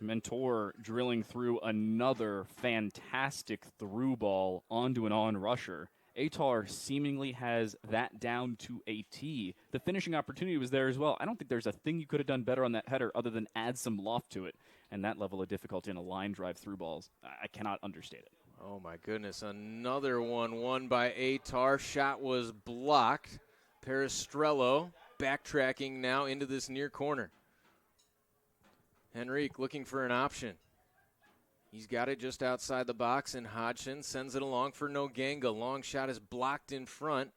Mentor drilling through another fantastic through ball onto an on-rusher. Ehtar seemingly has that down to a T. The finishing opportunity was there as well. I don't think there's a thing you could have done better on that header other than add some loft to it. And that level of difficulty in a line drive through balls, I cannot understate it. Oh, my goodness. Another one won by Ehtar. Shot was blocked. Peristrello backtracking now into this near corner. Henrique looking for an option. He's got it just outside the box, and Hodgson sends it along for Noganga. Long shot is blocked in front.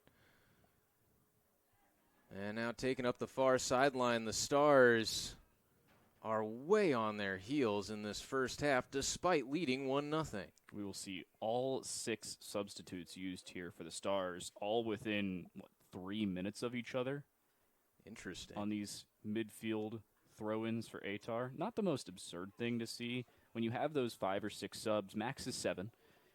And now taking up the far sideline, the Stars are way on their heels in this first half, despite leading 1-0. We will see all 6 substitutes used here for the Stars, all within, 3 minutes of each other? Interesting. On these midfield throw-ins for Ehtar. Not the most absurd thing to see. When you have those 5 or 6 subs, max is 7.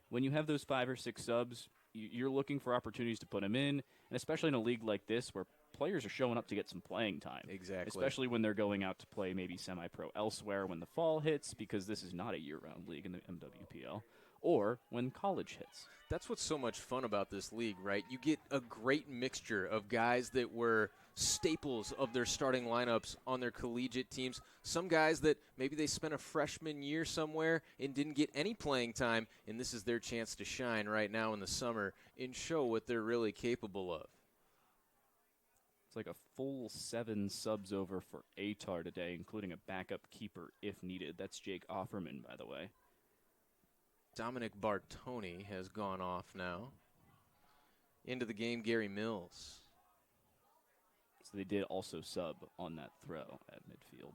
When you have those 5 or 6 subs, you're looking for opportunities to put them in, and especially in a league like this where players are showing up to get some playing time. Exactly. Especially when they're going out to play maybe semi-pro elsewhere when the fall hits, because this is not a year-round league in the MWPL, or when college hits. That's what's so much fun about this league, right? You get a great mixture of guys that were staples of their starting lineups on their collegiate teams. Some guys that maybe they spent a freshman year somewhere and didn't get any playing time, and this is their chance to shine right now in the summer and show what they're really capable of. It's like a full 7 subs over for Ehtar today, including a backup keeper if needed. That's Jake Offerman, by the way. Dominic Bartoni has gone off now. Into the game, Gary Mills. So they did also sub on that throw at midfield.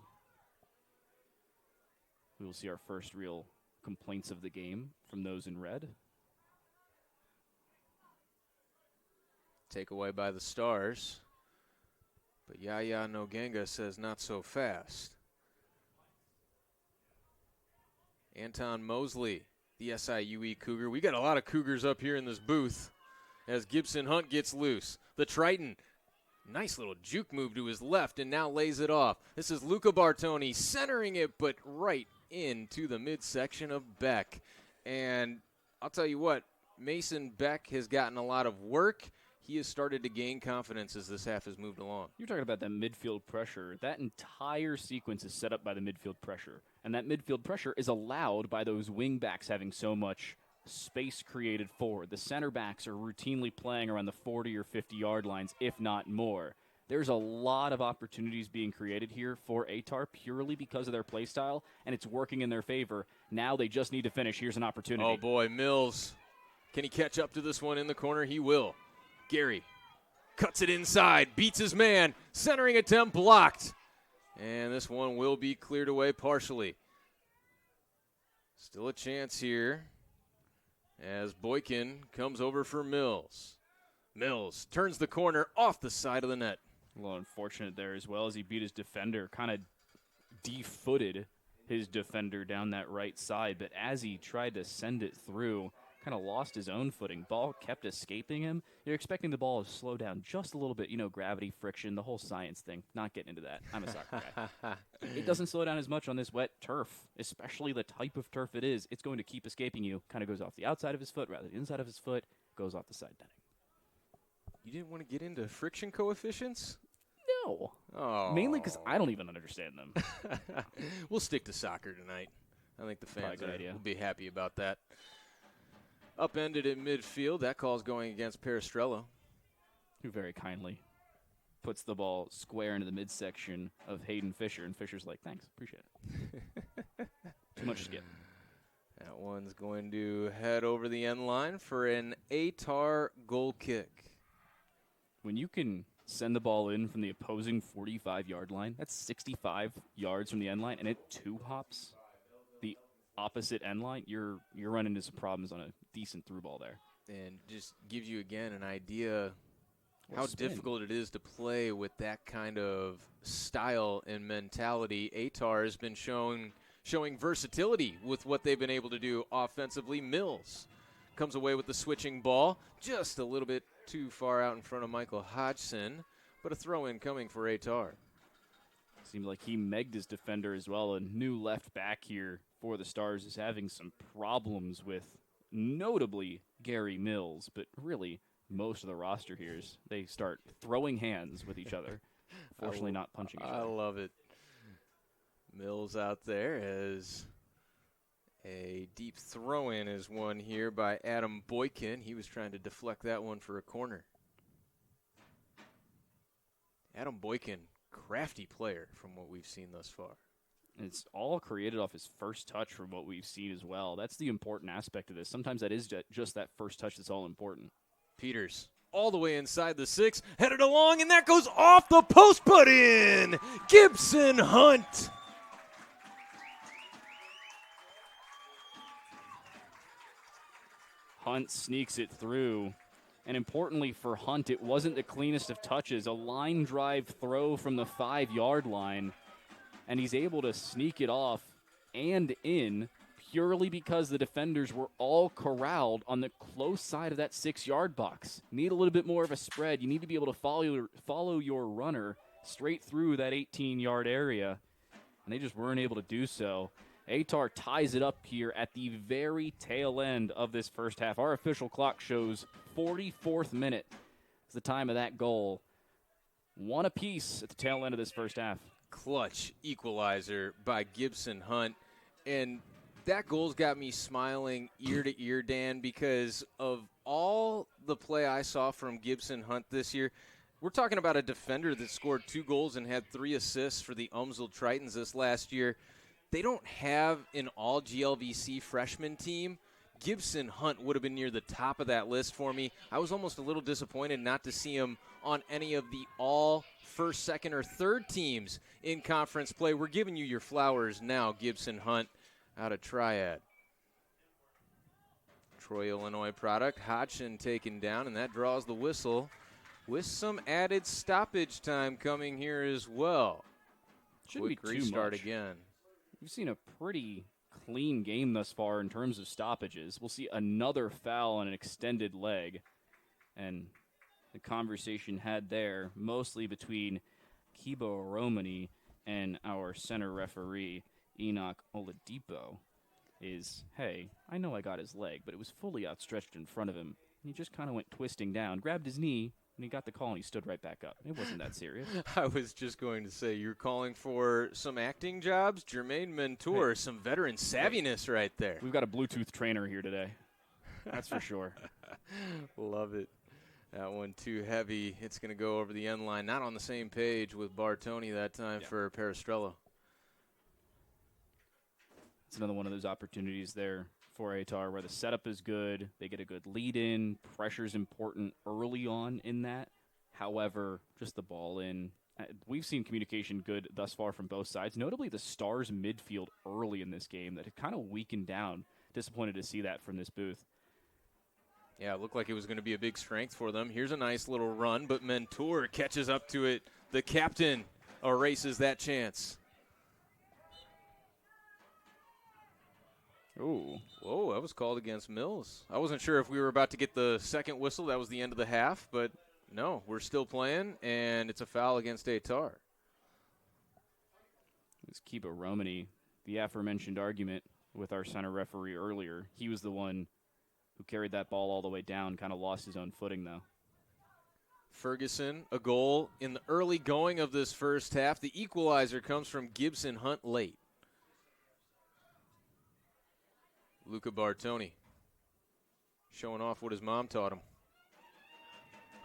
We will see our first real complaints of the game from those in red. Takeaway by the Stars. But Yaya Noganga says not so fast. Anton Mosley, the SIUE Cougar. We got a lot of Cougars up here in this booth as Gibson Hunt gets loose. The Triton, nice little juke move to his left and now lays it off. This is Luca Bartoni centering it, but right into the midsection of Beck. And I'll tell you what, Mason Beck has gotten a lot of work. He has started to gain confidence as this half has moved along. You're talking about that midfield pressure. That entire sequence is set up by the midfield pressure. And that midfield pressure is allowed by those wing backs having so much space created forward. The center backs are routinely playing around the 40 or 50-yard lines, if not more. There's a lot of opportunities being created here for Ehtar purely because of their play style, and it's working in their favor. Now they just need to finish. Here's an opportunity. Oh, boy, Mills. Can he catch up to this one in the corner? He will. Gary cuts it inside, beats his man, centering attempt blocked. And this one will be cleared away partially. Still a chance here as Boykin comes over for Mills. Mills turns the corner off the side of the net. A little unfortunate there as well as he beat his defender, kind of defooted his defender down that right side. But as he tried to send it through, kind of lost his own footing. Ball kept escaping him. You're expecting the ball to slow down just a little bit. You know, gravity, friction, the whole science thing. Not getting into that. I'm a soccer guy. It doesn't slow down as much on this wet turf, especially the type of turf it is. It's going to keep escaping you. Kind of goes off the outside of his foot rather than the inside of his foot. Goes off the side netting. You didn't want to get into friction coefficients? No. Oh. Mainly because I don't even understand them. We'll stick to soccer tonight. I think the fans will be happy about that. Upended in midfield. That call's going against Peristrello. Who very kindly puts the ball square into the midsection of Hayden Fisher, and Fisher's like, thanks, appreciate it. Too much skip. That one's going to head over the end line for an Ehtar goal kick. When you can send the ball in from the opposing 45-yard line, that's 65 yards from the end line, and it two-hops the opposite end line, you're running into some problems on a decent through ball there. And just gives you, again, an idea how difficult it is to play with that kind of style and mentality. Ehtar has been shown showing versatility with what they've been able to do offensively. Mills comes away with the switching ball, just a little bit too far out in front of Michael Hodgson, but a throw-in coming for Ehtar. Seemed like he megged his defender as well. A new left back here for the Stars is having some problems with notably Gary Mills, but really most of the roster here is they start throwing hands with each other. Fortunately, not punching each other. I love it. Mills out there as a deep throw-in is one here by Adam Boykin. He was trying to deflect that one for a corner. Adam Boykin, crafty player from what we've seen thus far. And it's all created off his first touch from what we've seen as well. That's the important aspect of this. Sometimes that is just that first touch that's all important. Peters all the way inside the 6, headed along, and that goes off the post, but in! Gibson Hunt! Hunt sneaks it through. And importantly for Hunt, it wasn't the cleanest of touches. A line drive throw from the 5-yard line. And he's able to sneak it off and in purely because the defenders were all corralled on the close side of that 6-yard box. Need a little bit more of a spread. You need to be able to follow your runner straight through that 18-yard area. And they just weren't able to do so. Ehtar ties it up here at the very tail end of this first half. Our official clock shows 44th minute is the time of that goal. One apiece at the tail end of this first half. Clutch equalizer by Gibson Hunt. And that goal's got me smiling ear to ear, Dan, because of all the play I saw from Gibson Hunt this year. We're talking about a defender that scored 2 goals and had 3 assists for the Umsel Tritons this last year. They don't have an all GLVC freshman team. Gibson Hunt would have been near the top of that list for me. I was almost a little disappointed not to see him on any of the all first, second, or third teams in conference play. We're giving you your flowers now, Gibson Hunt, out of Triad. Troy, Illinois product. Hodgson taken down, and that draws the whistle with some added stoppage time coming here as well. Shouldn't be too restart much. Again. We've seen a pretty clean game thus far in terms of stoppages. We'll see another foul on an extended leg. And the conversation had there, mostly between Kibo Romani and our center referee, Enoch Oladipo, is, hey, I know I got his leg, but it was fully outstretched in front of him. And he just kind of went twisting down, grabbed his knee, and he got the call, and he stood right back up. It wasn't that serious. I was just going to say, you're calling for some acting jobs? Jermaine Mentor, Hey. some veteran savviness right there. We've got a Bluetooth trainer here today. That's for sure. Love it. That one too heavy. It's going to go over the end line. Not on the same page with Bartoni that time for Peristrello. It's another one of those opportunities there for Ehtar where the setup is good. They get a good lead in. Pressure's important early on in that. However, just the ball in. We've seen communication good thus far from both sides, notably the Stars midfield early in this game that had kind of weakened down. Disappointed to see that from this booth. Yeah, it looked like it was going to be a big strength for them. Here's a nice little run, but Mentor catches up to it. The captain erases that chance. Ooh. Whoa, that was called against Mills. I wasn't sure if we were about to get the second whistle. That was the end of the half, but no, we're still playing, and it's a foul against Ehtar. It's Kibo Romani, the aforementioned argument with our center referee earlier. He was the one who carried that ball all the way down, kind of lost his own footing, though. Ferguson, a goal in the early going of this first half. The equalizer comes from Gibson Hunt late. Luca Bartoni showing off what his mom taught him.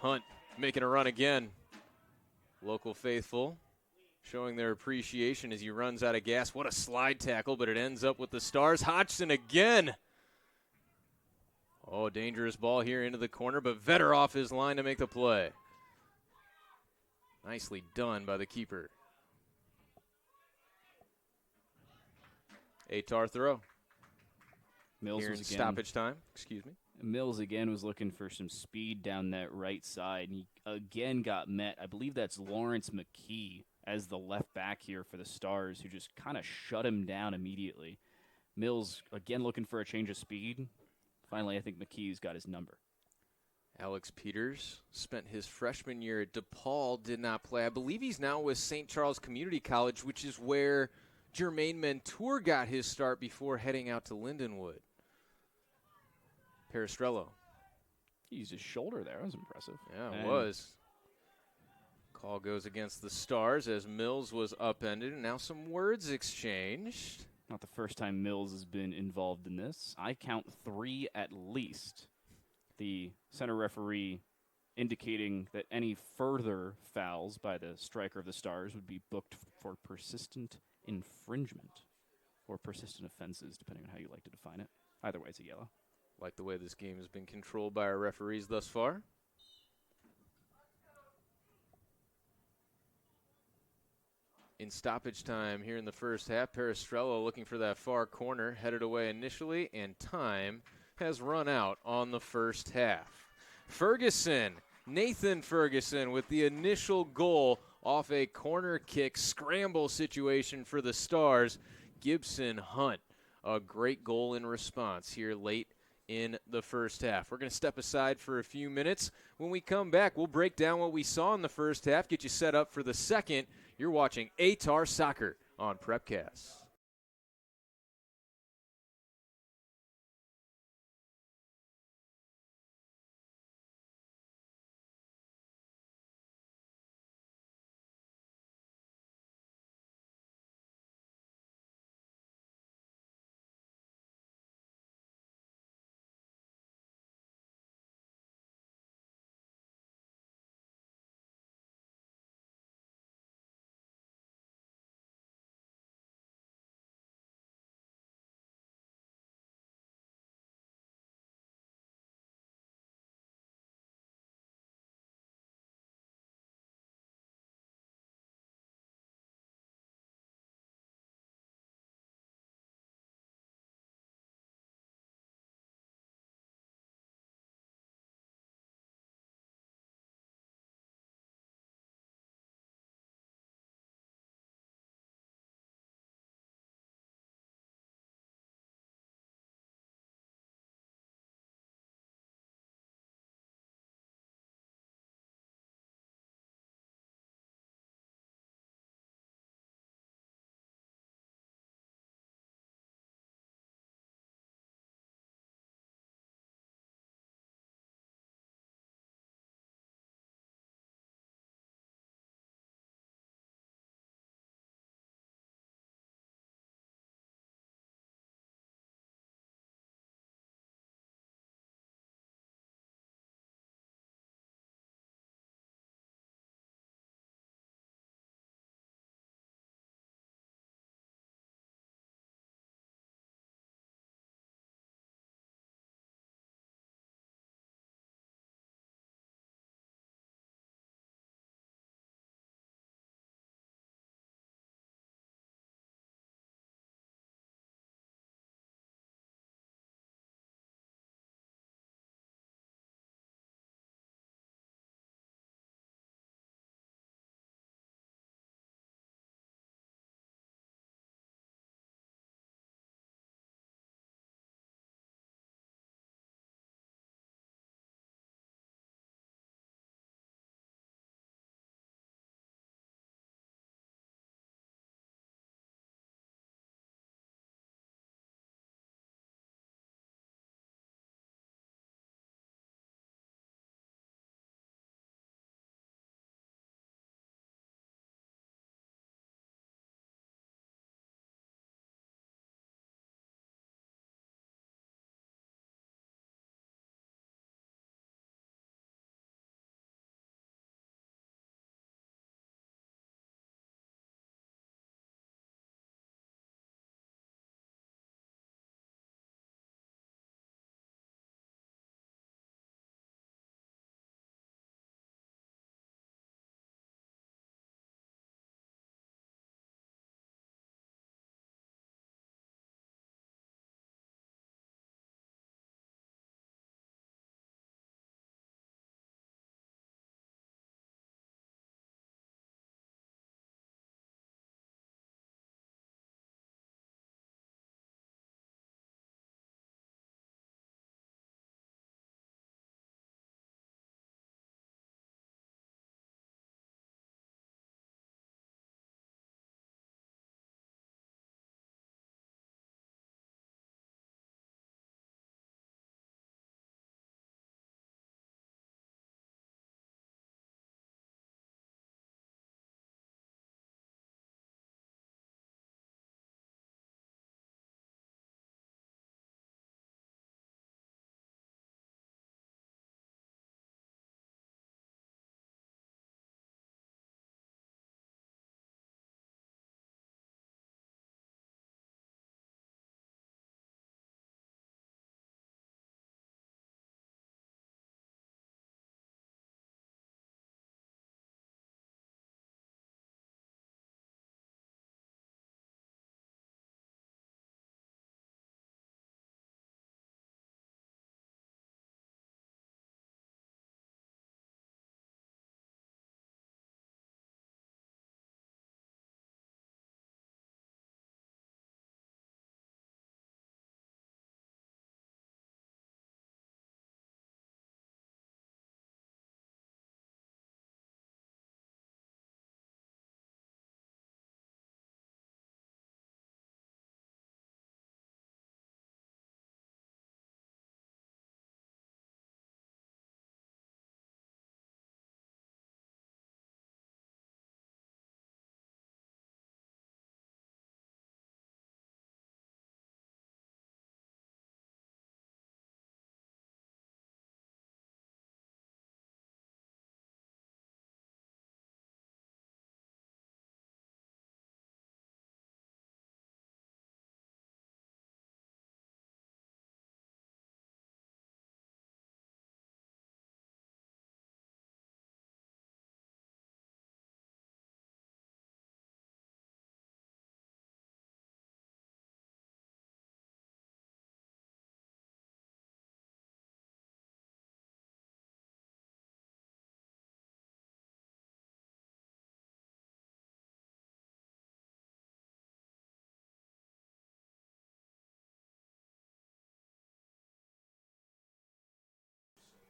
Hunt making a run again. Local faithful showing their appreciation as he runs out of gas. What a slide tackle, but it ends up with the Stars. Hodgson again. Oh, dangerous ball here into the corner, but Vetter off his line to make the play. Nicely done by the keeper. Ehtar throw. Mills Here was in again. stoppage time. Excuse me. Mills again was looking for some speed down that right side. And he again got met. I believe that's Lawrence McKee as the left back here for the Stars, who just kind of shut him down immediately. Mills, again, looking for a change of speed. Finally, I think McKee's got his number. Alex Peters spent his freshman year at DePaul, did not play. I believe he's now with St. Charles Community College, which is where Jermaine Mentour got his start before heading out to Lindenwood. Perestrello. He used his shoulder there. That was impressive. Yeah, it was. Call goes against the Stars as Mills was upended, and now some words exchanged. Not the first time Mills has been involved in this. I count 3 at least. The center referee indicating that any further fouls by the striker of the Stars would be booked for persistent infringement or persistent offenses, depending on how you like to define it. Either way, it's a yellow. Like the way this game has been controlled by our referees thus far. In stoppage time here in the first half, Perestrello looking for that far corner, headed away initially, and time has run out on the first half. Ferguson, Nathan Ferguson with the initial goal off a corner kick scramble situation for the Stars. Gibson Hunt, a great goal in response here late in the first half. We're going to step aside for a few minutes. When we come back, we'll break down what we saw in the first half, get you set up for the second. You're watching Ehtar Soccer on Prepcast.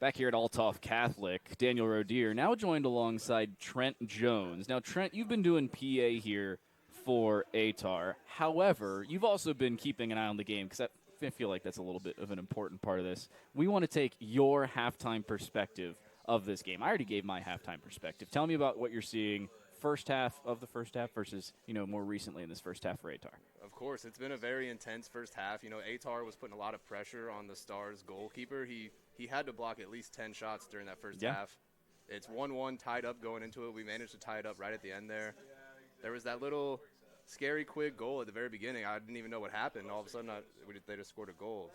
Back here at Althoff Catholic, Daniel Roedier, now joined alongside Trent Jones. Now, Trent, you've been doing PA here for Ehtar. However, you've also been keeping an eye on the game because I feel like that's a little bit of an important part of this. We want to take your halftime perspective of this game. I already gave my halftime perspective. Tell me about what you're seeing first half of the first half versus, more recently in this first half for Ehtar. Of course, it's been a very intense first half. Ehtar was putting a lot of pressure on the Stars goalkeeper. He had to block at least 10 shots during that first half. It's 1-1 tied up going into it. We managed to tie it up right at the end there. There was that little scary quick goal at the very beginning. I didn't even know what happened. All of a sudden, they just scored a goal.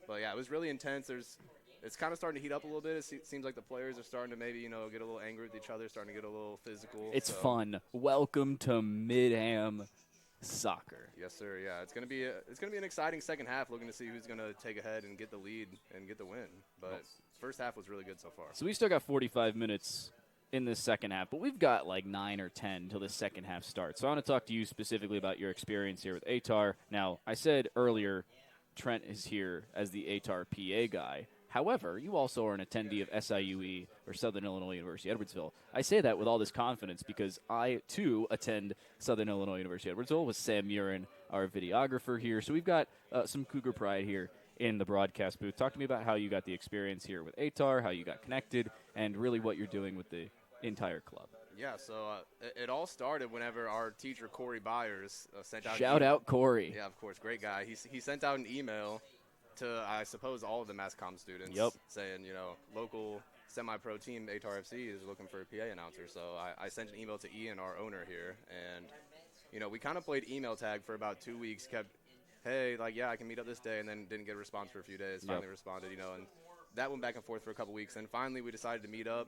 But yeah, it was really intense. It's kind of starting to heat up a little bit. It seems like the players are starting to maybe, get a little angry with each other, starting to get a little physical. It's fun. Welcome to Mid-Am soccer. Yes, sir. Yeah, it's gonna be an exciting second half. Looking to see who's gonna take ahead and get the lead and get the win. But first half was really good so far. So we still got 45 minutes in the second half, but we've got like 9 or 10 until the second half starts. So I want to talk to you specifically about your experience here with Ehtar. Now, I said earlier, Trent is here as the Ehtar PA guy. However, you also are an attendee of SIUE, or Southern Illinois University Edwardsville. I say that with all this confidence because I, too, attend Southern Illinois University Edwardsville with Sam Murin, our videographer here. So we've got some Cougar pride here in the broadcast booth. Talk to me about how you got the experience here with Ehtar, how you got connected, and really what you're doing with the entire club. Yeah, so it all started whenever our teacher, Corey Byers, sent out Shout out Corey. Yeah, of course, great guy. He sent out an email to, I suppose, all of the mass comm students saying, local semi-pro team, Ehtar FC, is looking for a PA announcer. So I sent an email to Ian, our owner here, and, we kind of played email tag for about 2 weeks, kept, hey, I can meet up this day, and then didn't get a response for a few days, finally responded, and that went back and forth for a couple weeks, and finally we decided to meet up,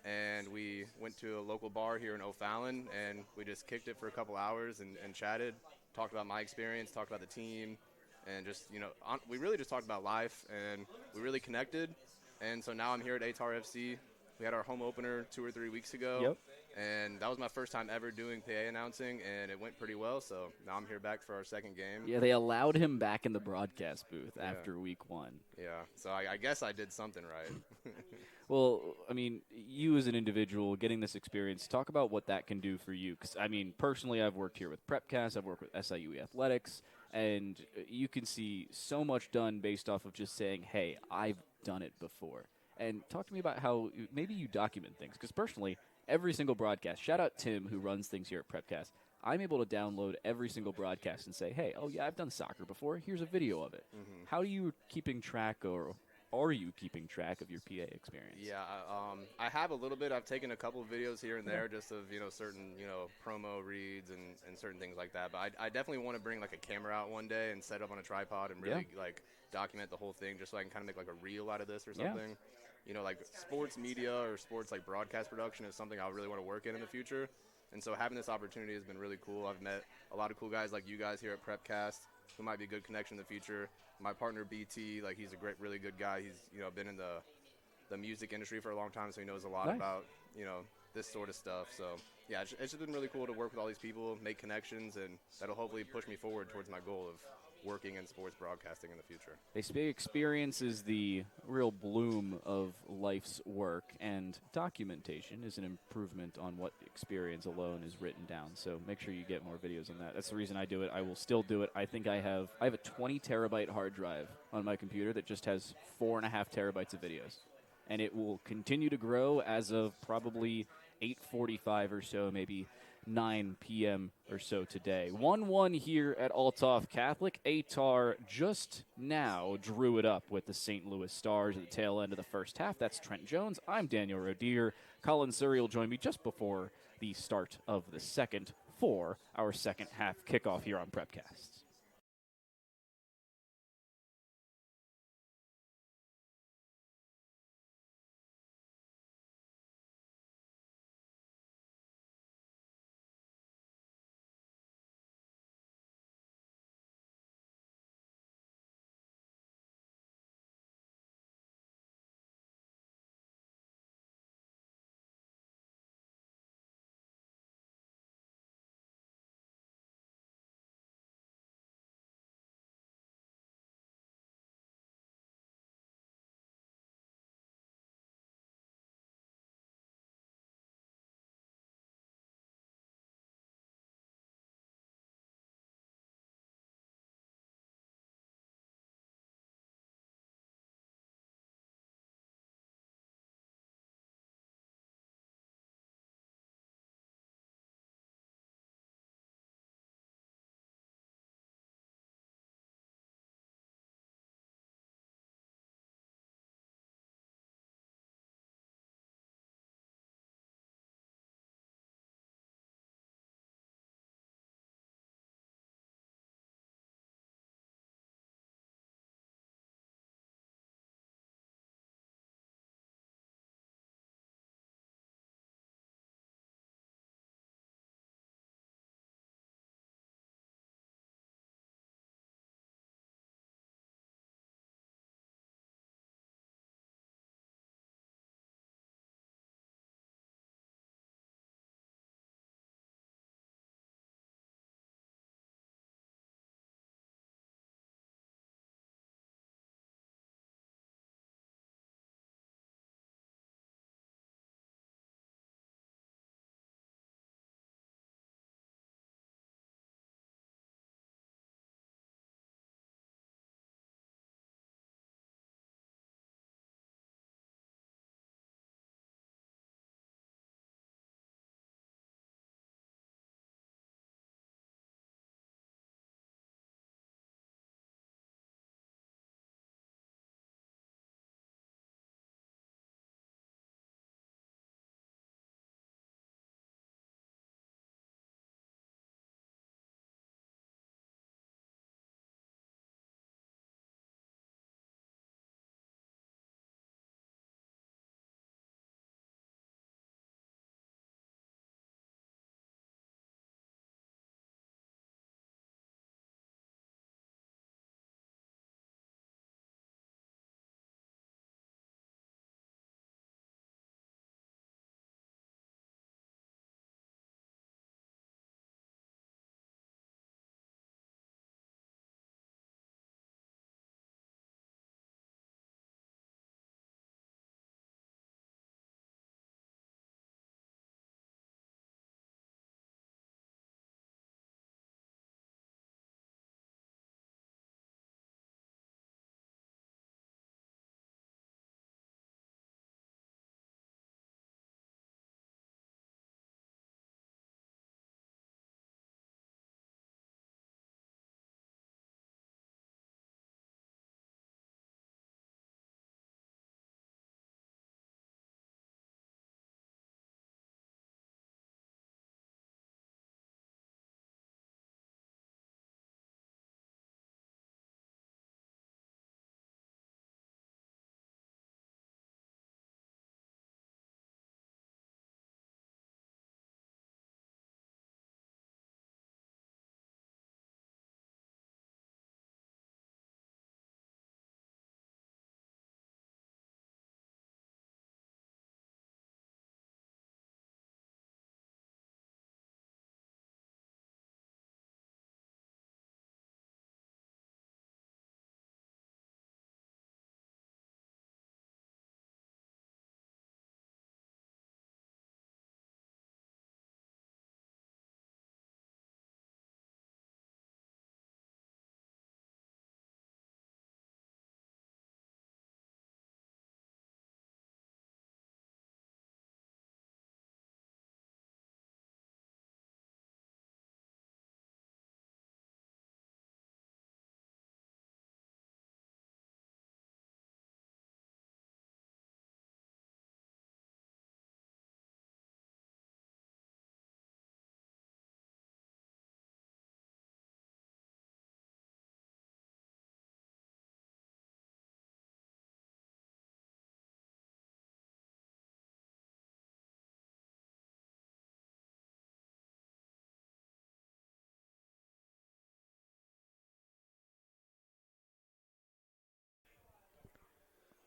and we went to a local bar here in O'Fallon, and we just kicked it for a couple hours and chatted, talked about my experience, talked about the team, and just, we really just talked about life, and we really connected. And so now I'm here at Ehtar FC. We had our home opener 2 or 3 weeks ago, and that was my first time ever doing PA announcing, and it went pretty well. So now I'm here back for our second game. Yeah, they allowed him back in the broadcast booth after week 1. Yeah, so I guess I did something right. Well, I mean, you as an individual getting this experience, talk about what that can do for you. Because, I mean, personally, I've worked here with PrepCast, I've worked with SIUE Athletics, and you can see so much done based off of just saying, hey, I've done it before. And talk to me about how maybe you document things. Because personally, every single broadcast, shout out Tim who runs things here at PrepCast, I'm able to download every single broadcast and say, hey, oh yeah, I've done soccer before. Here's a video of it. Mm-hmm. How are you keeping track, or are you keeping track of your PA experience? Yeah, I have a little bit. I've taken a couple of videos here and there just of, certain, promo reads and certain things like that. But I definitely want to bring, a camera out one day and set up on a tripod and really, document the whole thing just so I can kind of make, a reel out of this or something. Sports media or sports, broadcast production is something I really want to work in the future. And so having this opportunity has been really cool. I've met a lot of cool guys like you guys here at PrepCast who might be a good connection in the future. My partner, BT, he's a really good guy. He's, been in the music industry for a long time, so he knows a lot about, this sort of stuff. So, yeah, it's just been really cool to work with all these people, make connections, and that'll hopefully push me forward towards my goal of working in sports broadcasting in the future. They say experience is the real bloom of life's work, and documentation is an improvement on what experience alone is written down. So make sure you get more videos on that. That's the reason I do it. I will still do it. I think I have a 20 terabyte hard drive on my computer that just has 4.5 terabytes of videos, and it will continue to grow as of probably 8:45 or so, maybe 9 p.m. or so today. 1-1 here at Althoff Catholic. Ehtar just now drew it up with the St. Louis Stars at the tail end of the first half. That's Trent Jones. I'm Daniel Roedier. Colin Surrey will join me just before the start of the second for our second half kickoff here on PrepCast.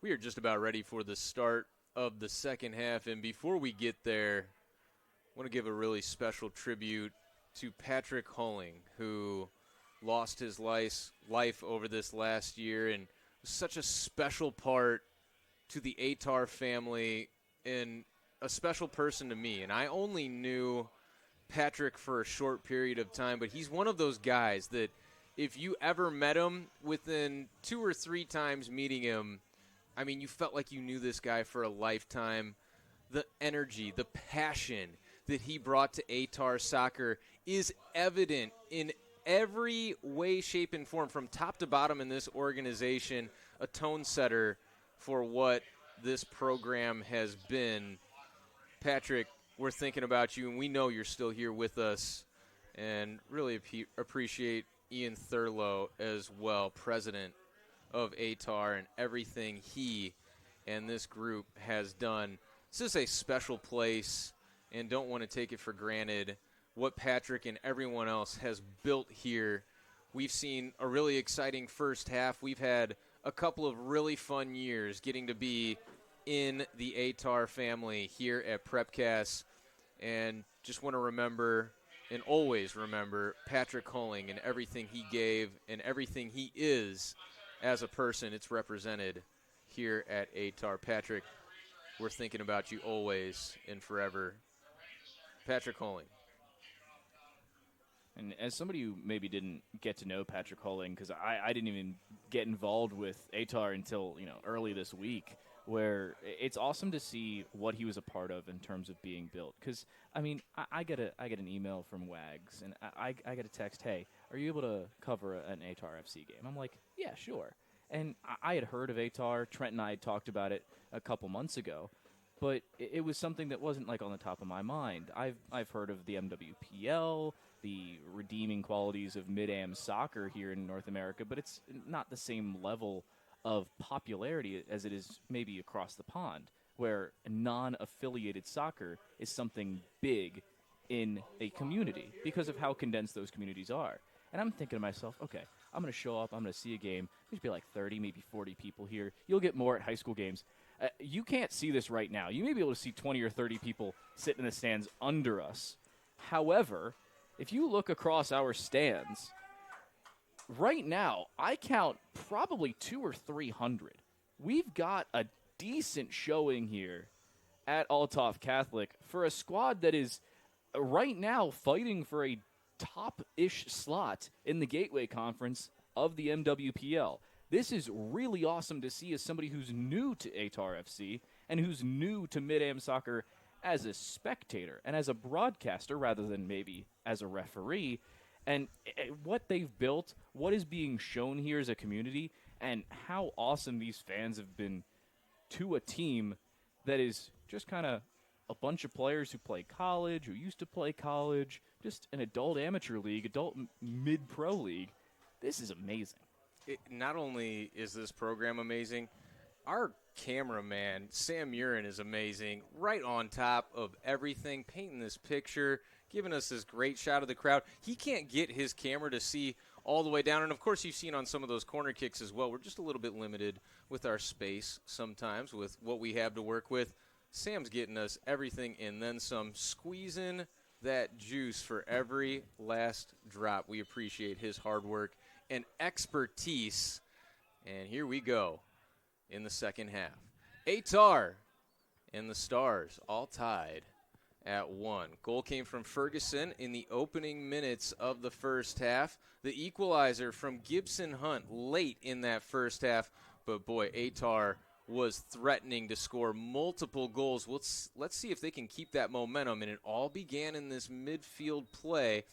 We are just about ready for the start of the second half, and before we get there, I want to give a really special tribute to Patrick Hulling, who lost his life over this last year and was such a special part to the Ehtar family and a special person to me. And I only knew Patrick for a short period of time, but he's one of those guys that if you ever met him, within 2 or 3 times meeting him, I mean, you felt like you knew this guy for a lifetime. The energy, the passion that he brought to Ehtar soccer is evident in every way, shape, and form, from top to bottom in this organization, a tone setter for what this program has been. Patrick, we're thinking about you, and we know you're still here with us, and really appreciate Ian Thurlow as well, president of Ehtar, and everything he and this group has done. This is a special place, and don't want to take it for granted what Patrick and everyone else has built here. We've seen a really exciting first half. We've had a couple of really fun years getting to be in the Ehtar family here at Prepcast, and just want to remember and always remember Patrick Hulling and everything he gave and everything he is as a person. It's represented here at Ehtar. Patrick, we're thinking about you always and forever. Patrick Hulling. And as somebody who maybe didn't get to know Patrick Hulling, because I didn't even get involved with Ehtar until early this week, where it's awesome to see what he was a part of in terms of being built. Because I mean, I get an email from Wags, and I get a text, hey, are you able to cover an Ehtar FC game? I'm like, yeah, sure. And I had heard of Ehtar. Trent and I had talked about it a couple months ago, but it was something that wasn't like on the top of my mind. I've heard of the MWPL, the redeeming qualities of mid-am soccer here in North America, but it's not the same level of popularity as it is maybe across the pond, where non-affiliated soccer is something big in a community because of how condensed those communities are. And I'm thinking to myself, okay, I'm going to show up, I'm going to see a game. There's be like 30, maybe 40 people here. You'll get more at high school games. You can't see this right now. You may be able to see 20 or 30 people sitting in the stands under us. However, if you look across our stands, right now, I count probably 200 or 300. We've got a decent showing here at Althoff Catholic for a squad that is right now fighting for a top-ish slot in the Gateway Conference of the MWPL. This is really awesome to see as somebody who's new to Ehtar FC and who's new to mid-am soccer as a spectator and as a broadcaster rather than maybe as a referee. And what they've built, what is being shown here as a community, and how awesome these fans have been to a team that is just kind of a bunch of players who play college, who used to play college, just an adult amateur league, adult mid-pro league. This is amazing. Not only is this program amazing, our cameraman, Sam Murin, is amazing. Right on top of everything, painting this picture, giving us this great shot of the crowd. He can't get his camera to see all the way down. And, of course, you've seen on some of those corner kicks as well. We're just a little bit limited with our space sometimes with what we have to work with. Sam's getting us everything and then some, squeezing that juice for every last drop. We appreciate his hard work and expertise. And here we go in the second half. Ehtar and the Stars all tied at 1. Goal came from Ferguson in the opening minutes of the first half. The equalizer from Gibson Hunt late in that first half. But, boy, Ehtar was threatening to score multiple goals. Let's see if they can keep that momentum. And it all began in this midfield play.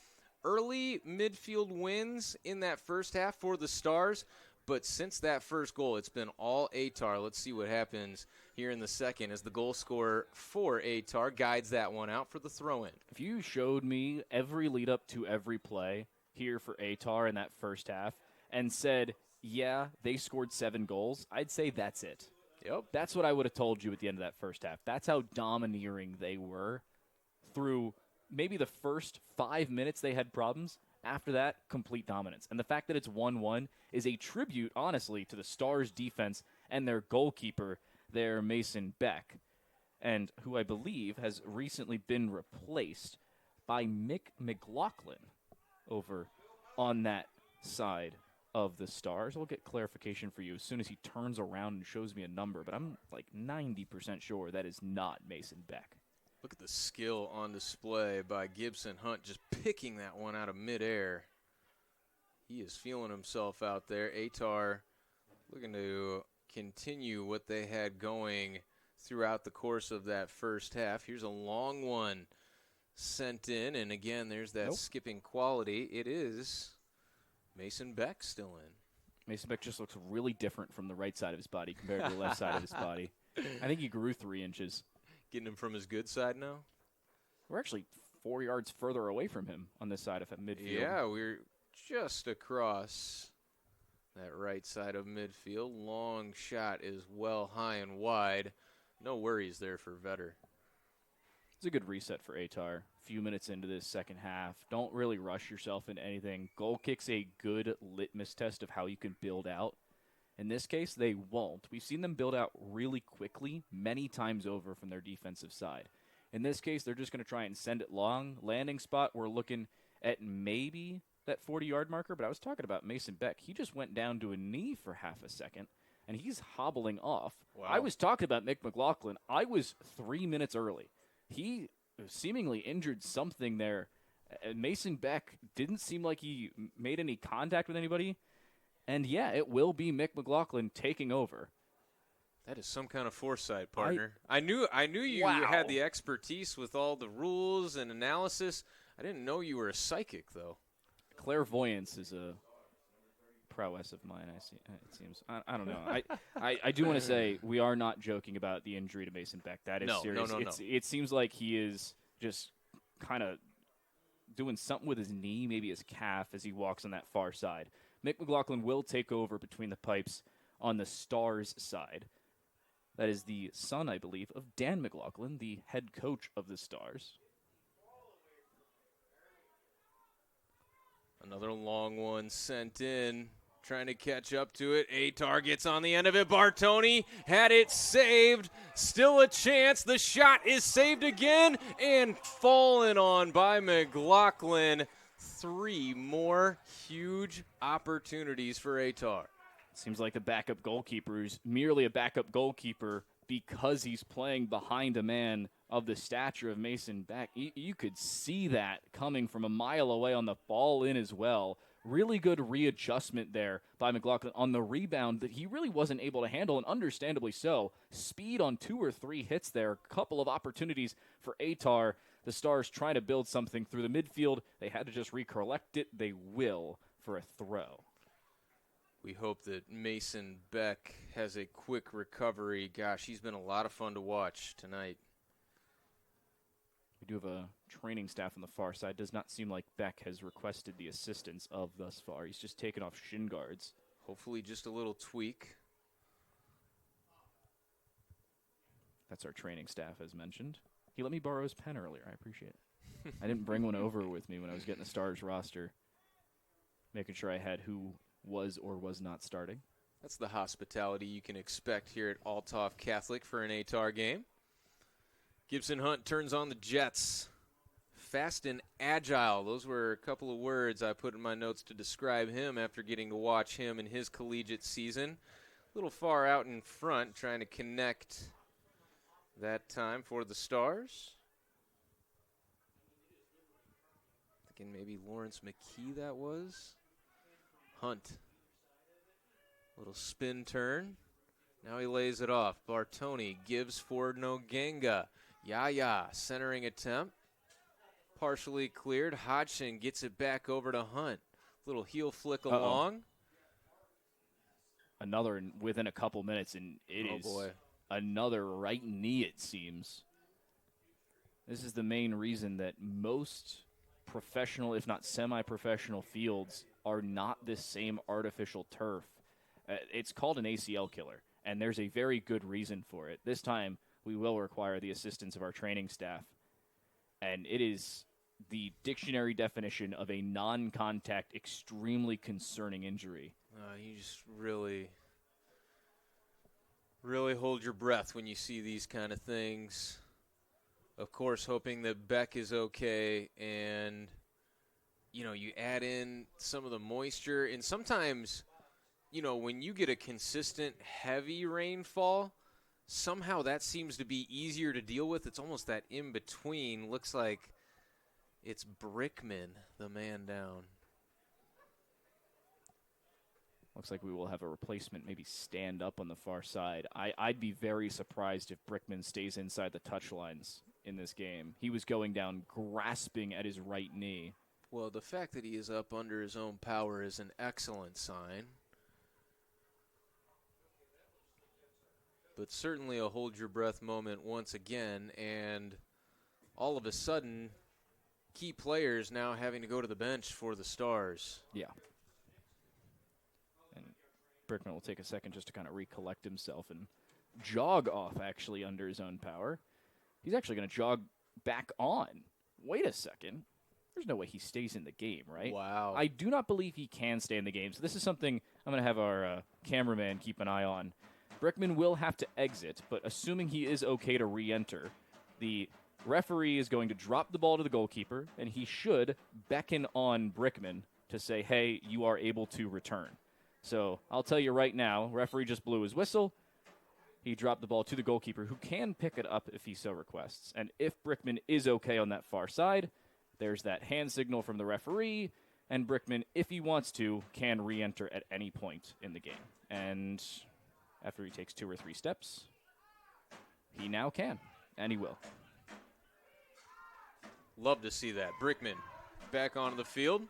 Early midfield wins in that first half for the Stars. But since that first goal, it's been all Ehtar. Let's see what happens here in the second as the goal scorer for Ehtar guides that one out for the throw-in. If you showed me every lead up to every play here for Ehtar in that first half and said, yeah, they scored 7 goals, I'd say that's it. Yep. That's what I would have told you at the end of that first half. That's how domineering they were through maybe the first 5 minutes they had problems. After that, complete dominance. And the fact that it's 1-1 is a tribute, honestly, to the Stars' defense and their goalkeeper, their Mason Beck, and who I believe has recently been replaced by Mick McLaughlin over on that side of the Stars. We'll get clarification for you as soon as he turns around and shows me a number, but I'm like 90% sure that is not Mason Beck. Look at the skill on display by Gibson Hunt, just picking that one out of midair. He is feeling himself out there. Ehtar looking to continue what they had going throughout the course of that first half. Here's a long one sent in, and again, there's that skipping quality. It is Mason Beck still in. Mason Beck just looks really different from the right side of his body compared to the left side of his body. I think he grew 3 inches. Getting him from his good side now? We're actually 4 yards further away from him on this side of midfield. Yeah, we're just across that right side of midfield. Long shot is well high and wide. No worries there for Vetter. It's a good reset for Ehtar. Few minutes into this second half. Don't really rush yourself into anything. Goal kick's a good litmus test of how you can build out. In this case, they won't. We've seen them build out really quickly many times over from their defensive side. In this case, they're just going to try and send it long. Landing spot, we're looking at maybe that 40-yard marker, but I was talking about Mason Beck. He just went down to a knee for half a second, and he's hobbling off. Wow. I was talking about Mick McLaughlin. I was 3 minutes early. He seemingly injured something there. Mason Beck didn't seem like he made any contact with anybody. And, yeah, it will be Mick McLaughlin taking over. That is some kind of foresight, partner. I knew you had the expertise with all the rules and analysis. I didn't know you were a psychic, though. Clairvoyance is a prowess of mine, it seems. I don't know. I do want to say we are not joking about the injury to Mason Beck. That is serious. No. It seems like he is just kind of doing something with his knee, maybe his calf, as he walks on that far side. Mick McLaughlin will take over between the pipes on the Stars side. That is the son, I believe, of Dan McLaughlin, the head coach of the Stars. Another long one sent in, trying to catch up to it. Ehtar gets on the end of it. Bartoni had it saved. Still a chance. The shot is saved again and fallen on by McLaughlin. 3 more huge opportunities for Ehtar. Seems like the backup goalkeeper is merely a backup goalkeeper because he's playing behind a man of the stature of Mason Beck. You could see that coming from a mile away on the ball in as well. Really good readjustment there by McLaughlin on the rebound that he really wasn't able to handle, and understandably so. Speed on 2 or 3 hits there. A couple of opportunities for Ehtar. The Stars trying to build something through the midfield. They had to just recollect it. They will for a throw. We hope that Mason Beck has a quick recovery. Gosh, he's been a lot of fun to watch tonight. We do have a training staff on the far side. Does not seem like Beck has requested the assistance of thus far. He's just taken off shin guards. Hopefully just a little tweak. That's our training staff, as mentioned. He let me borrow his pen earlier. I appreciate it. I didn't bring one over with me when I was getting the Stars roster, making sure I had who was or was not starting. That's the hospitality you can expect here at Althoff Catholic for an Ehtar game. Gibson Hunt turns on the Jets. Fast and agile. Those were a couple of words I put in my notes to describe him after getting to watch him in his collegiate season. A little far out in front, trying to connect that time for the Stars. Thinking maybe Lawrence McKee that was. Hunt. Little spin turn. Now he lays it off. Bartoni gives for Noganga. Yaya, centering attempt. Partially cleared. Hodgson gets it back over to Hunt. Little heel flick along. Another within a couple minutes, and it is boy. Another right knee, it seems. This is the main reason that most professional, if not semi-professional fields are not this same artificial turf. It's called an ACL killer, and there's a very good reason for it. This time, we will require the assistance of our training staff, and it is the dictionary definition of a non-contact, extremely concerning injury. You just really Really hold your breath when you see these kind of things. Of course, hoping that Beck is okay, and, you add in some of the moisture. And sometimes, when you get a consistent heavy rainfall, somehow that seems to be easier to deal with. It's almost that in-between. Looks like it's Brickman, the man down. Looks like we will have a replacement maybe stand up on the far side. I'd be very surprised if Brickman stays inside the touchlines in this game. He was going down grasping at his right knee. Well, the fact that he is up under his own power is an excellent sign. But certainly a hold-your-breath moment once again, and all of a sudden, key players now having to go to the bench for the Stars. Yeah. And Brickman will take a second just to kind of recollect himself and jog off, actually, under his own power. He's actually going to jog back on. Wait a second. There's no way he stays in the game, right? Wow. I do not believe he can stay in the game. So this is something I'm going to have our cameraman keep an eye on. Brickman will have to exit, but assuming he is okay to re-enter, the referee is going to drop the ball to the goalkeeper, and he should beckon on Brickman to say, hey, you are able to return. So I'll tell you right now, referee just blew his whistle. He dropped the ball to the goalkeeper, who can pick it up if he so requests. And if Brickman is okay on that far side, there's that hand signal from the referee, and Brickman, if he wants to, can re-enter at any point in the game. And after he takes 2 or 3 steps, he now can, and he will. Love to see that. Brickman back onto the field.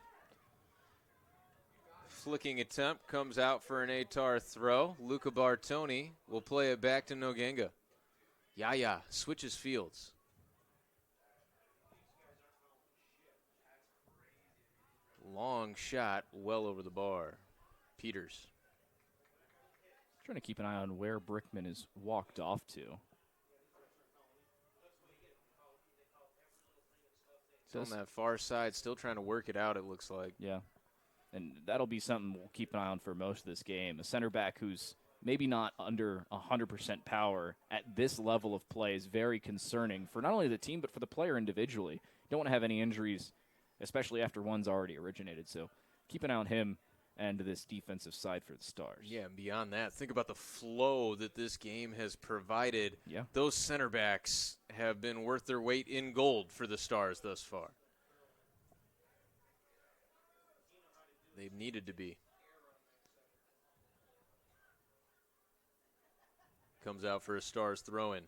Flicking attempt comes out for an Ehtar throw. Luca Bartoni will play it back to Nogenga. Yaya switches fields. Long shot well over the bar. Peters. Trying to keep an eye on where Brickman is walked off to. It's on that far side, still trying to work it out, it looks like. Yeah. And that'll be something we'll keep an eye on for most of this game. A center back who's maybe not under 100% power at this level of play is very concerning for not only the team, but for the player individually. You don't want to have any injuries, especially after one's already originated. So keep an eye on him and this defensive side for the Stars. Yeah, and beyond that, think about the flow that this game has provided. Yeah. Those center backs have been worth their weight in gold for the Stars thus far. They've needed to be. Comes out for a Stars throw-in.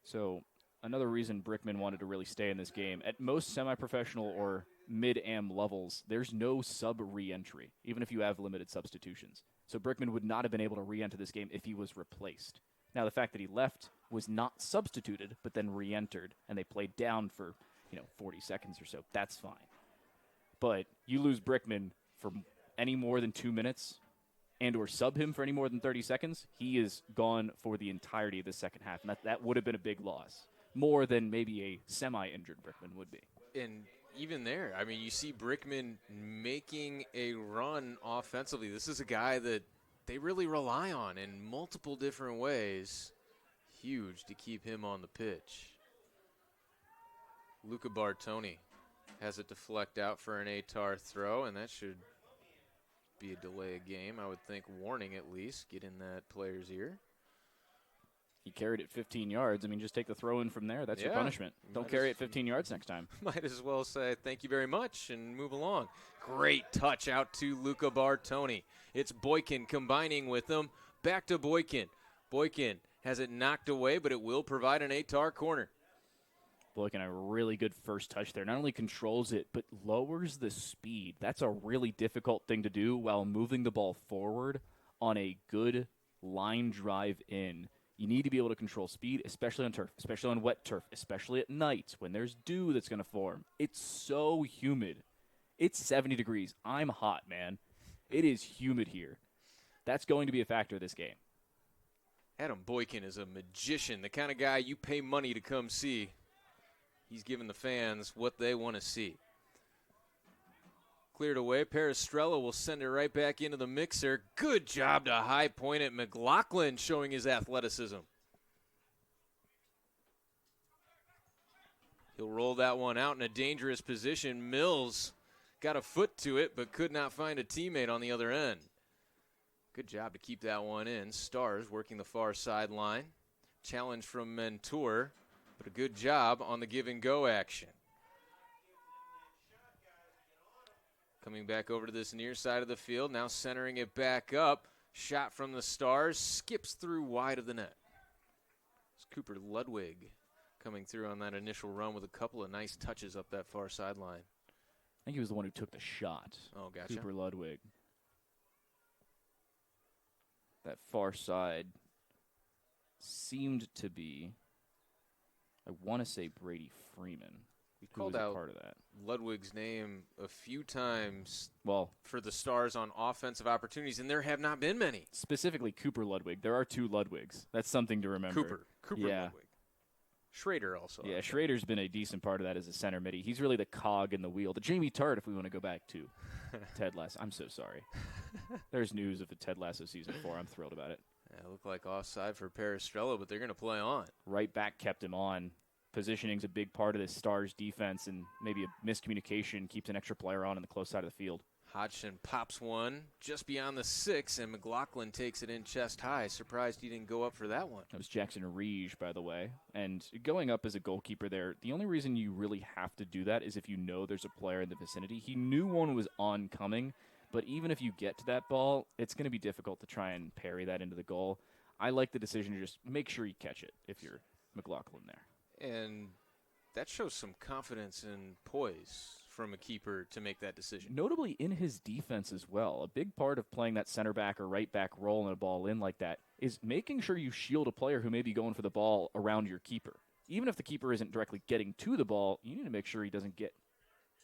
So another reason Brickman wanted to really stay in this game, at most semi-professional or mid-am levels, there's no sub-re-entry, even if you have limited substitutions. So Brickman would not have been able to re-enter this game if he was replaced. Now, the fact that he left, was not substituted, but then re-entered, and they played down for, 40 seconds or so, that's fine. But you lose Brickman for any more than 2 minutes and or sub him for any more than 30 seconds, he is gone for the entirety of the second half. And that would have been a big loss, more than maybe a semi-injured Brickman would be. And even there, I mean, you see Brickman making a run offensively. This is a guy that they really rely on in multiple different ways. Huge to keep him on the pitch. Luca Bartoni has it deflect out for an Ehtar throw, and that should be a delay of game, I would think. Warning at least. Get in that player's ear. He carried it 15 yards. I mean, just take the throw in from there. That's your punishment. Don't carry it 15 yards next time. Might as well say thank you very much and move along. Great touch out to Luca Bartoni. It's Boykin combining with them. Back to Boykin. Boykin has it knocked away, but it will provide an Ehtar corner. Boykin, a really good first touch there. Not only controls it, but lowers the speed. That's a really difficult thing to do while moving the ball forward on a good line drive in. You need to be able to control speed, especially on turf, especially on wet turf, especially at night when there's dew that's going to form. It's so humid. It's 70 degrees. I'm hot, man. It is humid here. That's going to be a factor this game. Adam Boykin is a magician, the kind of guy you pay money to come see. He's giving the fans what they want to see. Cleared away. Peristrella will send it right back into the mixer. Good job to high point it. McLaughlin showing his athleticism. He'll roll that one out in a dangerous position. Mills got a foot to it, but could not find a teammate on the other end. Good job to keep that one in. Stars working the far sideline. Challenge from Mentor, but a good job on the give and go action. Coming back over to this near side of the field, now centering it back up. Shot from the Stars, skips through wide of the net. It's Cooper Ludwig coming through on that initial run with a couple of nice touches up that far sideline. I think he was the one who took the shot. Oh, gotcha. Cooper Ludwig. That far side seemed to be, I want to say Brady Freeman. We called out part of that. Ludwig's name a few times for the Stars on offensive opportunities, and there have not been many. Specifically Cooper Ludwig. There are 2 Ludwigs. That's something to remember. Cooper Ludwig. Schrader also. Yeah, Schrader's been a decent part of that as a center midi. He's really the cog in the wheel. The Jamie Tart, if we want to go back to Ted Lasso. I'm so sorry. There's news of the Ted Lasso season 4. I'm thrilled about it. Yeah, it looked like offside for Peristrella, but they're going to play on. Right back kept him on. Positioning's a big part of this Stars defense, and maybe a miscommunication keeps an extra player on the close side of the field. Hodgson pops one just beyond the 6, and McLaughlin takes it in chest high. Surprised he didn't go up for that one. That was Jackson Reege, by the way. And going up as a goalkeeper there, the only reason you really have to do that is if you know there's a player in the vicinity. He knew one was oncoming, but even if you get to that ball, it's going to be difficult to try and parry that into the goal. I like the decision to just make sure you catch it if you're McLaughlin there. And that shows some confidence and poise from a keeper to make that decision. Notably in his defense as well. A big part of playing that center back or right back role in a ball in like that is making sure you shield a player who may be going for the ball around your keeper. Even if the keeper isn't directly getting to the ball, you need to make sure he doesn't get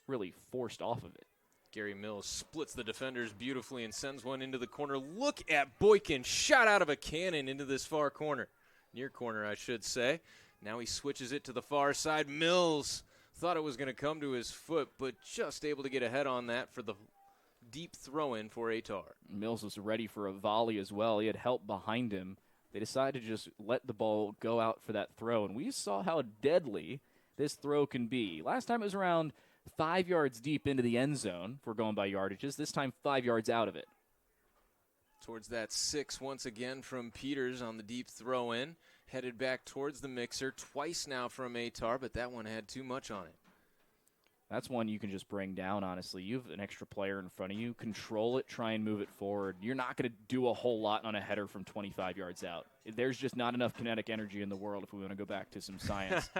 really forced off of it. Gary Mills splits the defenders beautifully and sends one into the corner. Look at Boykin, shot out of a cannon into this far corner. Near corner, I should say. Now he switches it to the far side. Mills thought it was going to come to his foot, but just able to get ahead on that for the deep throw-in for Ehtar. Mills was ready for a volley as well. He had help behind him. They decided to just let the ball go out for that throw, and we saw how deadly this throw can be. Last time it was around 5 yards deep into the end zone, if we're going by yardages. This time 5 yards out of it. Towards that 6 once again from Peters on the deep throw-in. Headed back towards the mixer twice now from Ehtar, but that one had too much on it. That's one you can just bring down, honestly. You have an extra player in front of you. Control it, try and move it forward. You're not going to do a whole lot on a header from 25 yards out. There's just not enough kinetic energy in the world if we want to go back to some science.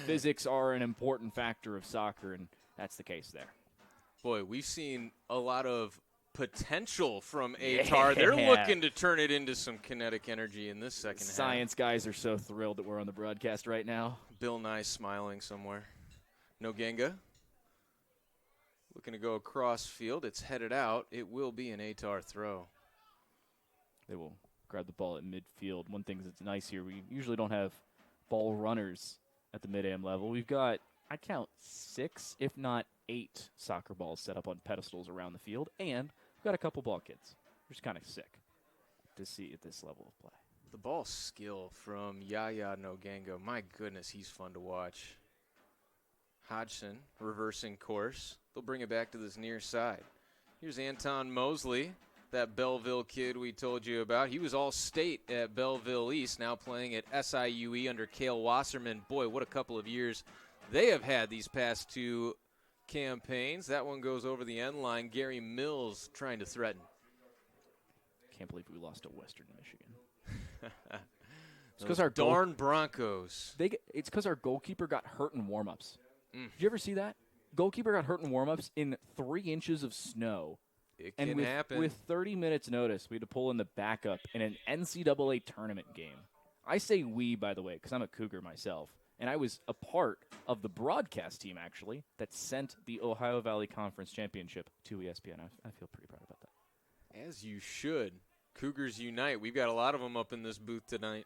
Physics are an important factor of soccer, and that's the case there. Boy, we've seen a lot of potential from Ehtar. They're looking to turn it into some kinetic energy in this second half. Science guys are so thrilled that we're on the broadcast right now. Bill Nye smiling somewhere. Nogenga looking to go across field. It's headed out. It will be an Ehtar throw. They will grab the ball at midfield. One thing that's nice here, we usually don't have ball runners at the mid-am level. We've got, I count 6, if not 8 soccer balls set up on pedestals around the field, and we've got a couple ball kids, which is kind of sick to see at this level of play. The ball skill from Yaya Nogenga, my goodness, he's fun to watch. Hodgson reversing course. They'll bring it back to this near side. Here's Anton Mosley, that Belleville kid we told you about. He was all-state at Belleville East, now playing at SIUE under Cale Wasserman. Boy, what a couple of years they have had these past 2 campaigns. That one goes over the end line. Gary Mills trying to threaten. Can't believe we lost to Western Michigan. It's because our darn Broncos. It's because our goalkeeper got hurt in warm-ups. Did you ever see that? Goalkeeper got hurt in warm-ups in 3 inches of snow. It can happen. With 30 minutes notice, we had to pull in the backup in an NCAA tournament game. I say we, by the way, because I'm a Cougar myself. And I was a part of the broadcast team, actually, that sent the Ohio Valley Conference Championship to ESPN. I feel pretty proud about that. As you should. Cougars unite. We've got a lot of them up in this booth tonight.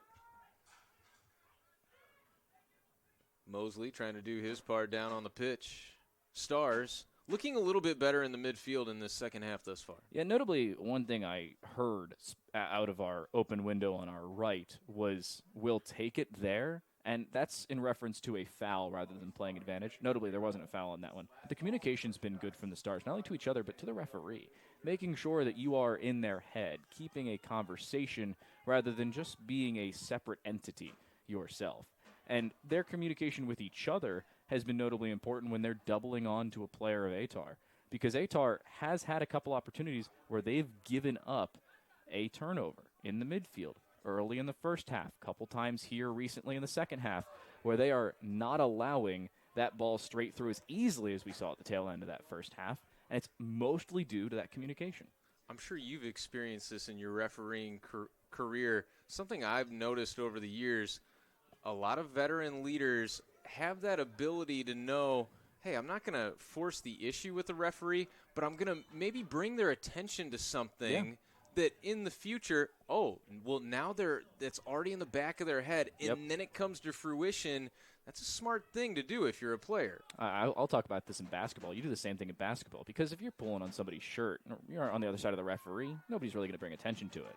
Mosley trying to do his part down on the pitch. Stars looking a little bit better in the midfield in this second half thus far. Yeah, notably, one thing I heard out of our open window on our right was, we'll take it there, and that's in reference to a foul rather than playing advantage. Notably, there wasn't a foul on that one. But the communication's been good from the Stars, not only to each other, but to the referee, making sure that you are in their head, keeping a conversation rather than just being a separate entity yourself. And their communication with each other has been notably important when they're doubling on to a player of Ehtar, because Ehtar has had a couple opportunities where they've given up a turnover in the midfield early in the first half, couple times here recently in the second half, where they are not allowing that ball straight through as easily as we saw at the tail end of that first half, and it's mostly due to that communication. I'm sure you've experienced this in your refereeing career. Something I've noticed over the years, a lot of veteran leaders have that ability to know, hey, I'm not going to force the issue with the referee, but I'm going to maybe bring their attention to something that in the future, now that's already in the back of their head, and then it comes to fruition. That's a smart thing to do if you're a player. I'll talk about this in basketball. You do the same thing in basketball, because if you're pulling on somebody's shirt, you're on the other side of the referee, nobody's really going to bring attention to it.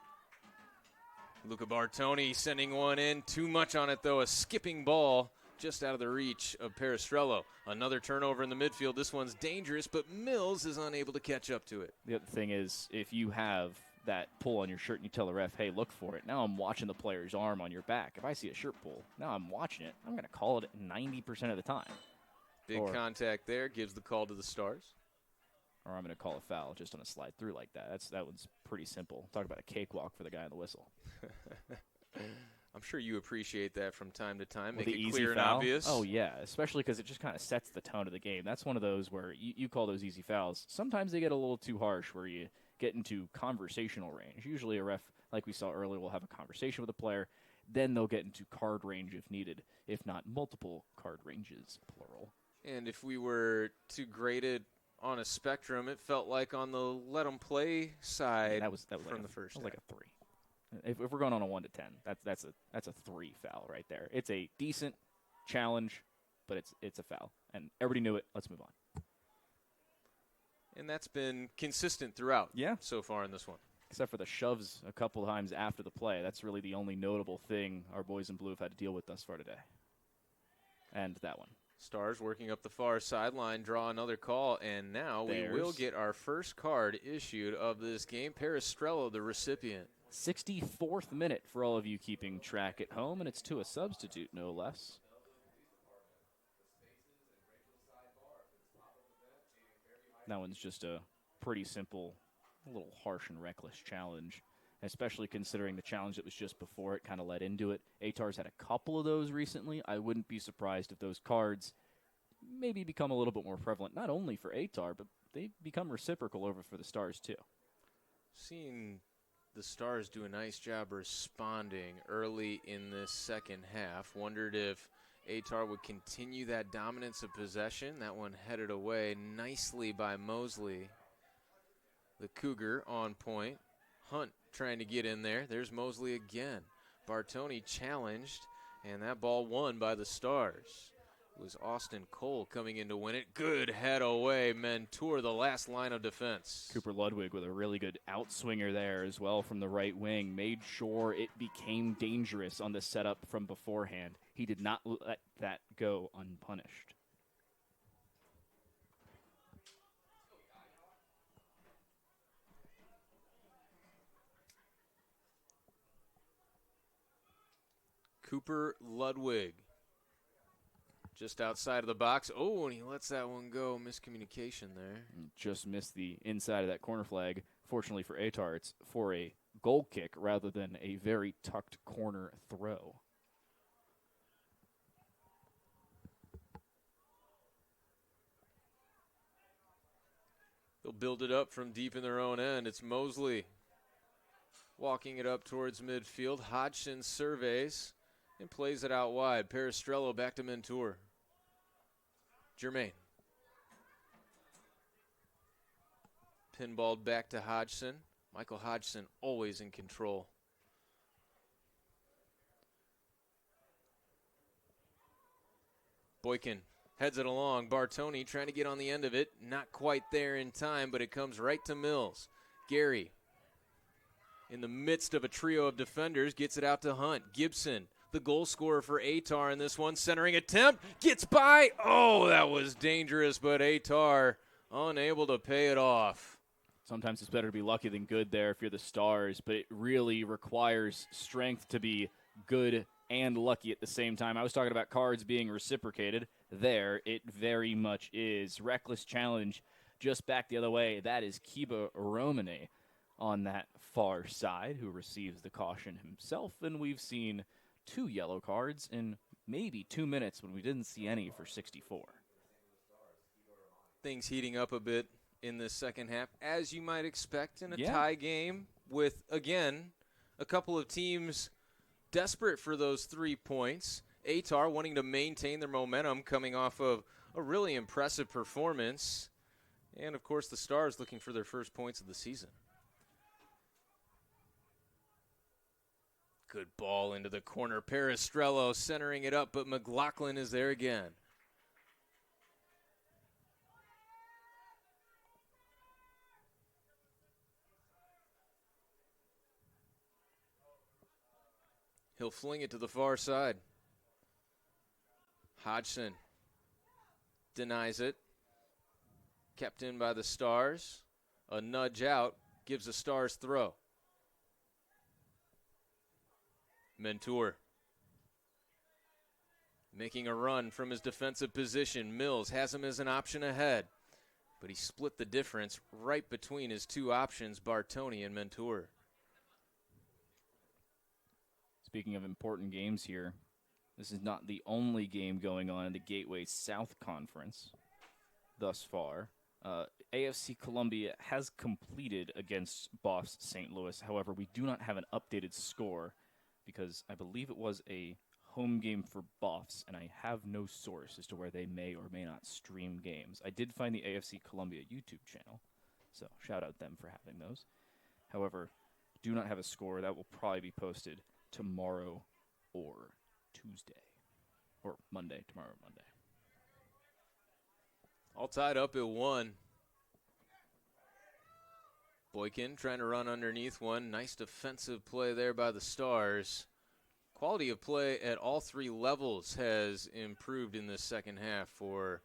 Luca Bartoni sending one in. Too much on it, though. A skipping ball just out of the reach of Peristrello. Another turnover in the midfield. This one's dangerous, but Mills is unable to catch up to it. The other thing is, if you have that pull on your shirt and you tell the ref, hey, look for it, now I'm watching the player's arm on your back. If I see a shirt pull, now I'm watching it. I'm going to call it 90% of the time. Big contact there, gives the call to the Stars. Or I'm going to call a foul just on a slide through like that. That one's pretty simple. Talk about a cakewalk for the guy on the whistle. I'm sure you appreciate that from time to time. Well, Make it clear and foul? obvious. Oh, yeah, especially because it just kind of sets the tone of the game. That's one of those where you call those easy fouls. Sometimes they get a little too harsh where you get into conversational range. Usually a ref, like we saw earlier, will have a conversation with a player. Then they'll get into card range if needed, if not multiple card ranges, plural. And if we were to grade it on a spectrum, it felt like on the let them play side that was from like the first. That was like a 3. If we're going on a 1 to 10, that's a 3 foul right there. It's a decent challenge, but it's a foul, and everybody knew it. Let's move on. And that's been consistent throughout. Yeah. So far in this one, except for the shoves a couple of times after the play. That's really the only notable thing our boys in blue have had to deal with thus far today. And that one. Stars working up the far sideline, draw another call, and now we will get our first card issued of this game. Peristrello, the recipient. 64th minute for all of you keeping track at home, and it's to a substitute, no less. That one's just a pretty simple, a little harsh and reckless challenge, especially considering the challenge that was just before it kind of led into it. Ehtar's had a couple of those recently. I wouldn't be surprised if those cards maybe become a little bit more prevalent, not only for Ehtar, but they become reciprocal over for the Stars too. Seeing the Stars do a nice job responding early in this second half. Wondered if Ehtar would continue that dominance of possession. That one headed away nicely by Mosley. The Cougar on point. Hunt trying to get in there. There's Mosley again. Bartoni challenged, and that ball won by the Stars. It was Austin Cole coming in to win it. Good head away. Mentor, the last line of defense. Cooper Ludwig with a really good outswinger there as well from the right wing. Made sure it became dangerous on the setup from beforehand. He did not let that go unpunished. Cooper Ludwig. Just outside of the box. Oh, and he lets that one go. Miscommunication there. Just missed the inside of that corner flag. Fortunately for Ehtar, it's for a goal kick rather than a very tucked corner throw. They'll build it up from deep in their own end. It's Mosley walking it up towards midfield. Hodgson surveys and plays it out wide. Peristrello back to Mentor. Germain. Pinballed back to Hodgson. Michael Hodgson always in control. Boykin Heads it along. Bartoni trying to get on the end of it. Not quite there in time, but it comes right to Mills. Gary, in the midst of a trio of defenders, gets it out to Hunt. Gibson, the goal scorer for Ehtar in this one. Centering attempt. Gets by. Oh, that was dangerous, but Ehtar unable to pay it off. Sometimes it's better to be lucky than good there if you're the Stars, but it really requires strength to be good and lucky at the same time. I was talking about cards being reciprocated. There, it very much is. Reckless challenge just back the other way. That is Kiba Romane on that far side, who receives the caution himself. And we've seen 2 yellow cards in maybe 2 minutes when we didn't see any for 64. Things heating up a bit in this second half, as you might expect in a tie game with, again, a couple of teams desperate for those 3 points. Ehtar wanting to maintain their momentum coming off of a really impressive performance. And, of course, the Stars looking for their first points of the season. Good ball into the corner. Peristrello centering it up, but McLaughlin is there again. He'll fling it to the far side. Hodgson denies it. Kept in by the Stars. A nudge out gives the Stars throw. Mentor making a run from his defensive position. Mills has him as an option ahead, but he split the difference right between his 2 options, Bartoni and Mentor. Speaking of important games here, this is not the only game going on in the Gateway South Conference thus far. AFC Columbia has completed against Boss St. Louis. However, we do not have an updated score because I believe it was a home game for Boffs, and I have no source as to where they may or may not stream games. I did find the AFC Columbia YouTube channel, so shout out them for having those. However, do not have a score. That will probably be posted tomorrow or Tuesday. Or Monday, tomorrow or Monday. All tied up at 1. Boykin trying to run underneath one. Nice defensive play there by the Stars. Quality of play at all 3 levels has improved in this second half for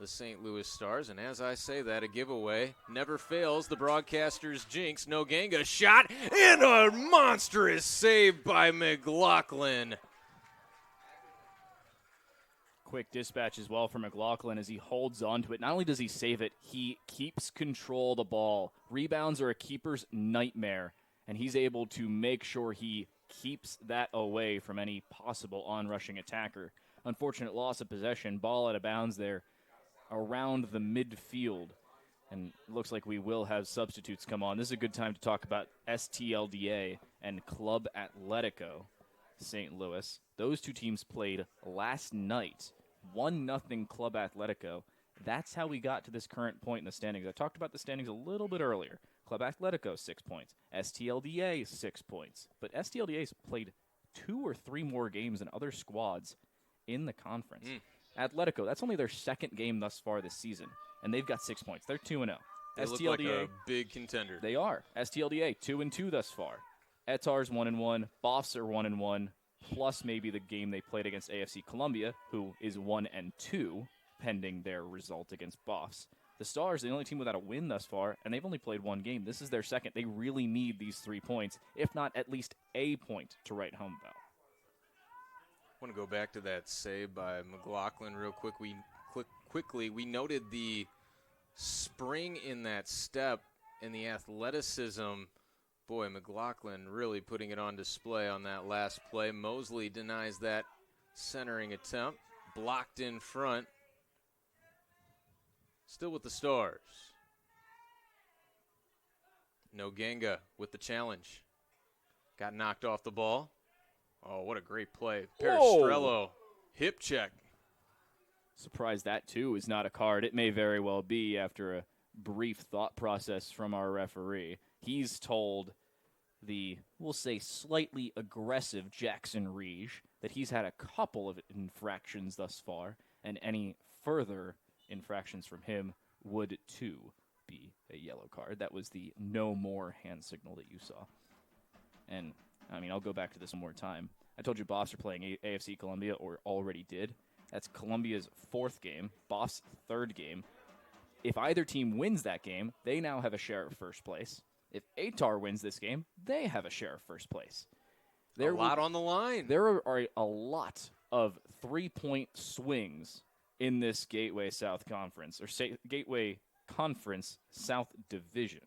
the St. Louis Stars. And as I say that, a giveaway never fails. The broadcaster's jinx. Noganga shot and a monstrous save by McLaughlin. Quick dispatch as well for McLaughlin as he holds on to it. Not only does he save it, he keeps control of the ball. Rebounds are a keeper's nightmare, and he's able to make sure he keeps that away from any possible on-rushing attacker. Unfortunate loss of possession. Ball out of bounds there around the midfield. And it looks like we will have substitutes come on. This is a good time to talk about STLDA and Club Atletico St. Louis. Those 2 teams played last night. 1-0 Club Atletico. That's how we got to this current point in the standings. I talked about the standings a little bit earlier. Club Atletico, 6 points. STLDA, 6 points. But STLDA's played 2 or 3 more games than other squads in the conference. Atletico, that's only their 2nd game thus far this season, and they've got 6 points. They're 2-0. They look like a big contender. They are. STLDA, 2-2 thus far. Ehtar's 1-1. Boffs are 1-1. Plus maybe the game they played against AFC Columbia, who is 1-2, pending their result against Boffs. The Stars, the only team without a win thus far, and they've only played 1 game. This is their 2nd. They really need these 3 points, if not at least a point to write home about. I want to go back to that save by McLaughlin real quick. Quickly, we noted the spring in that step and the athleticism. Boy, McLaughlin really putting it on display on that last play. Mosley denies that centering attempt. Blocked in front. Still with the Stars. Noganga with the challenge. Got knocked off the ball. Oh, what a great play. Peristrello, hip check. Surprised that, too, is not a card. It may very well be after a brief thought process from our referee. He's told the, we'll say, slightly aggressive Jackson Reege that he's had a couple of infractions thus far, and any further infractions from him would, too, be a yellow card. That was the no more hand signal that you saw. And, I mean, I'll go back to this one more time. I told you Buffs are playing AFC Columbia, or already did. That's Columbia's 4th game, Buffs' 3rd game. If either team wins that game, they now have a share of first place. If Ehtar wins this game, they have a share of first place. A lot on the line. There are a lot of 3-point swings in this Gateway South Conference, or Gateway Conference South Division.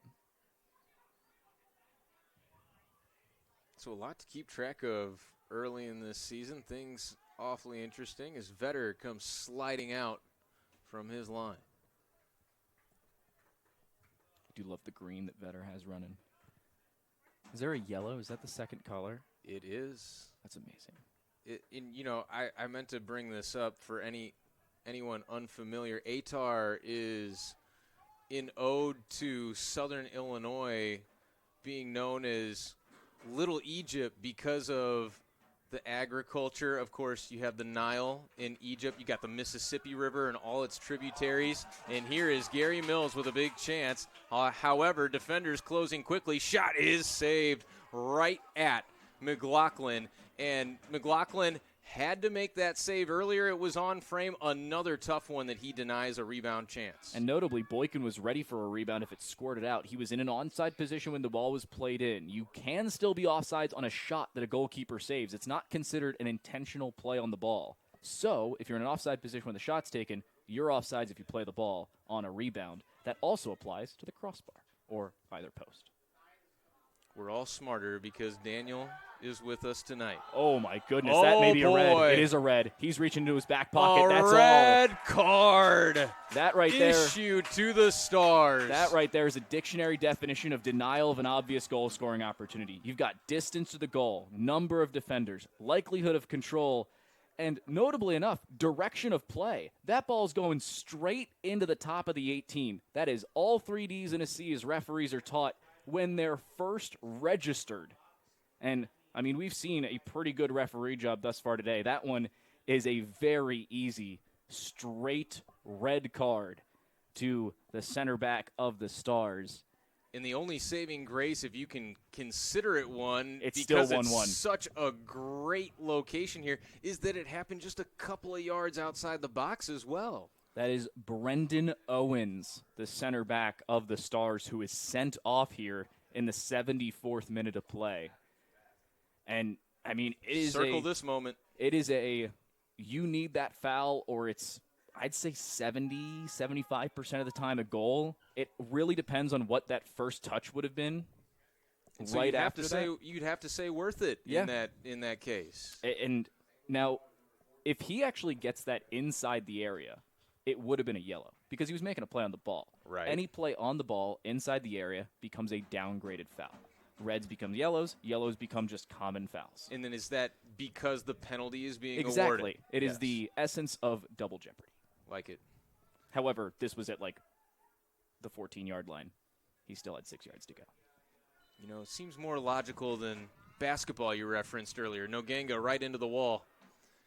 So a lot to keep track of early in this season. Things awfully interesting as Vetter comes sliding out from his line. I do love the green that Vetter has running. Is there a yellow? Is that the second color? It is. That's amazing. I meant to bring this up for anyone unfamiliar. Ehtar is in ode to Southern Illinois being known as Little Egypt because of the agriculture. Of course, you have the Nile in Egypt. You got the Mississippi River and all its tributaries. And here is Gary Mills with a big chance. However, defenders closing quickly. Shot is saved right at McLaughlin. And McLaughlin had to make that save earlier. It was on frame. Another tough one that he denies a rebound chance. And notably, Boykin was ready for a rebound if it squirted out. He was in an onside position when the ball was played in. You can still be offsides on a shot that a goalkeeper saves. It's not considered an intentional play on the ball. So, if you're in an offside position when the shot's taken, you're offsides if you play the ball on a rebound. That also applies to the crossbar or either post. We're all smarter because Daniel is with us tonight. Oh, my goodness. That may be a red. It is a red. He's reaching into his back pocket. That's all. Red card. That right there. Issued to the Stars. That right there is a dictionary definition of denial of an obvious goal-scoring opportunity. You've got distance to the goal, number of defenders, likelihood of control, and notably enough, direction of play. That ball's going straight into the top of the 18. That is all 3 Ds and a C as referees are taught when they're first registered. And, I mean, we've seen a pretty good referee job thus far today. That one is a very easy, straight red card to the center back of the Stars. And the only saving grace, if you can consider it one, it's because still 1-1. It's such a great location here, is that it happened just a couple of yards outside the box as well. That is Brendan Owens, the center back of the Stars, who is sent off here in the 74th minute of play. And, I mean, it is Circle this moment. It is you need that foul, or it's, I'd say 70, 75% of the time a goal. It really depends on what that first touch would have been. And so you'd have to say worth it in that case. And now, if he actually gets that inside the area, it would have been a yellow because he was making a play on the ball. Right. Any play on the ball inside the area becomes a downgraded foul. Reds become yellows. Yellows become just common fouls. And then is that because the penalty is being awarded? Exactly. It is the essence of double jeopardy. Like it. However, this was at like the 14-yard line. He still had 6 yards to go. You know, it seems more logical than basketball you referenced earlier. Noganga right into the wall.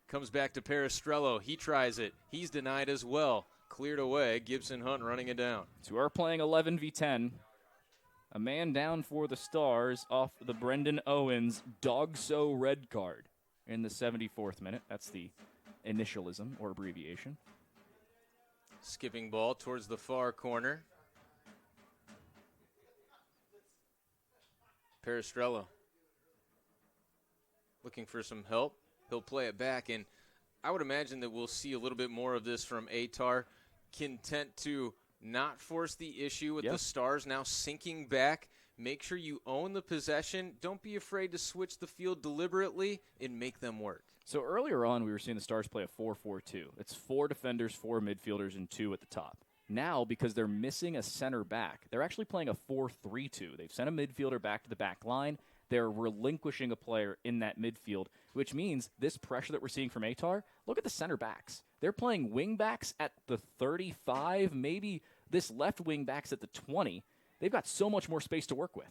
Comes back to Peristrello. He tries it. He's denied as well. Cleared away. Gibson Hunt running it down. So we're playing 11v10. A man down for the Stars off the Brendan Owens dog-so red card in the 74th minute. That's the initialism or abbreviation. Skipping ball towards the far corner. Peristrello looking for some help. He'll play it back, and I would imagine that we'll see a little bit more of this from Ehtar, content to not force the issue with the Stars now sinking back. Make sure you own the possession. Don't be afraid to switch the field deliberately and make them work. So earlier on, we were seeing the Stars play a 4-4-2. It's 4 defenders, 4 midfielders, and 2 at the top. Now, because they're missing a center back, they're actually playing a 4-3-2. They've sent a midfielder back to the back line. They're relinquishing a player in that midfield, which means this pressure that we're seeing from Ehtar, look at the center backs. They're playing wing backs at the 35, maybe this left wing backs at the 20. They've got so much more space to work with.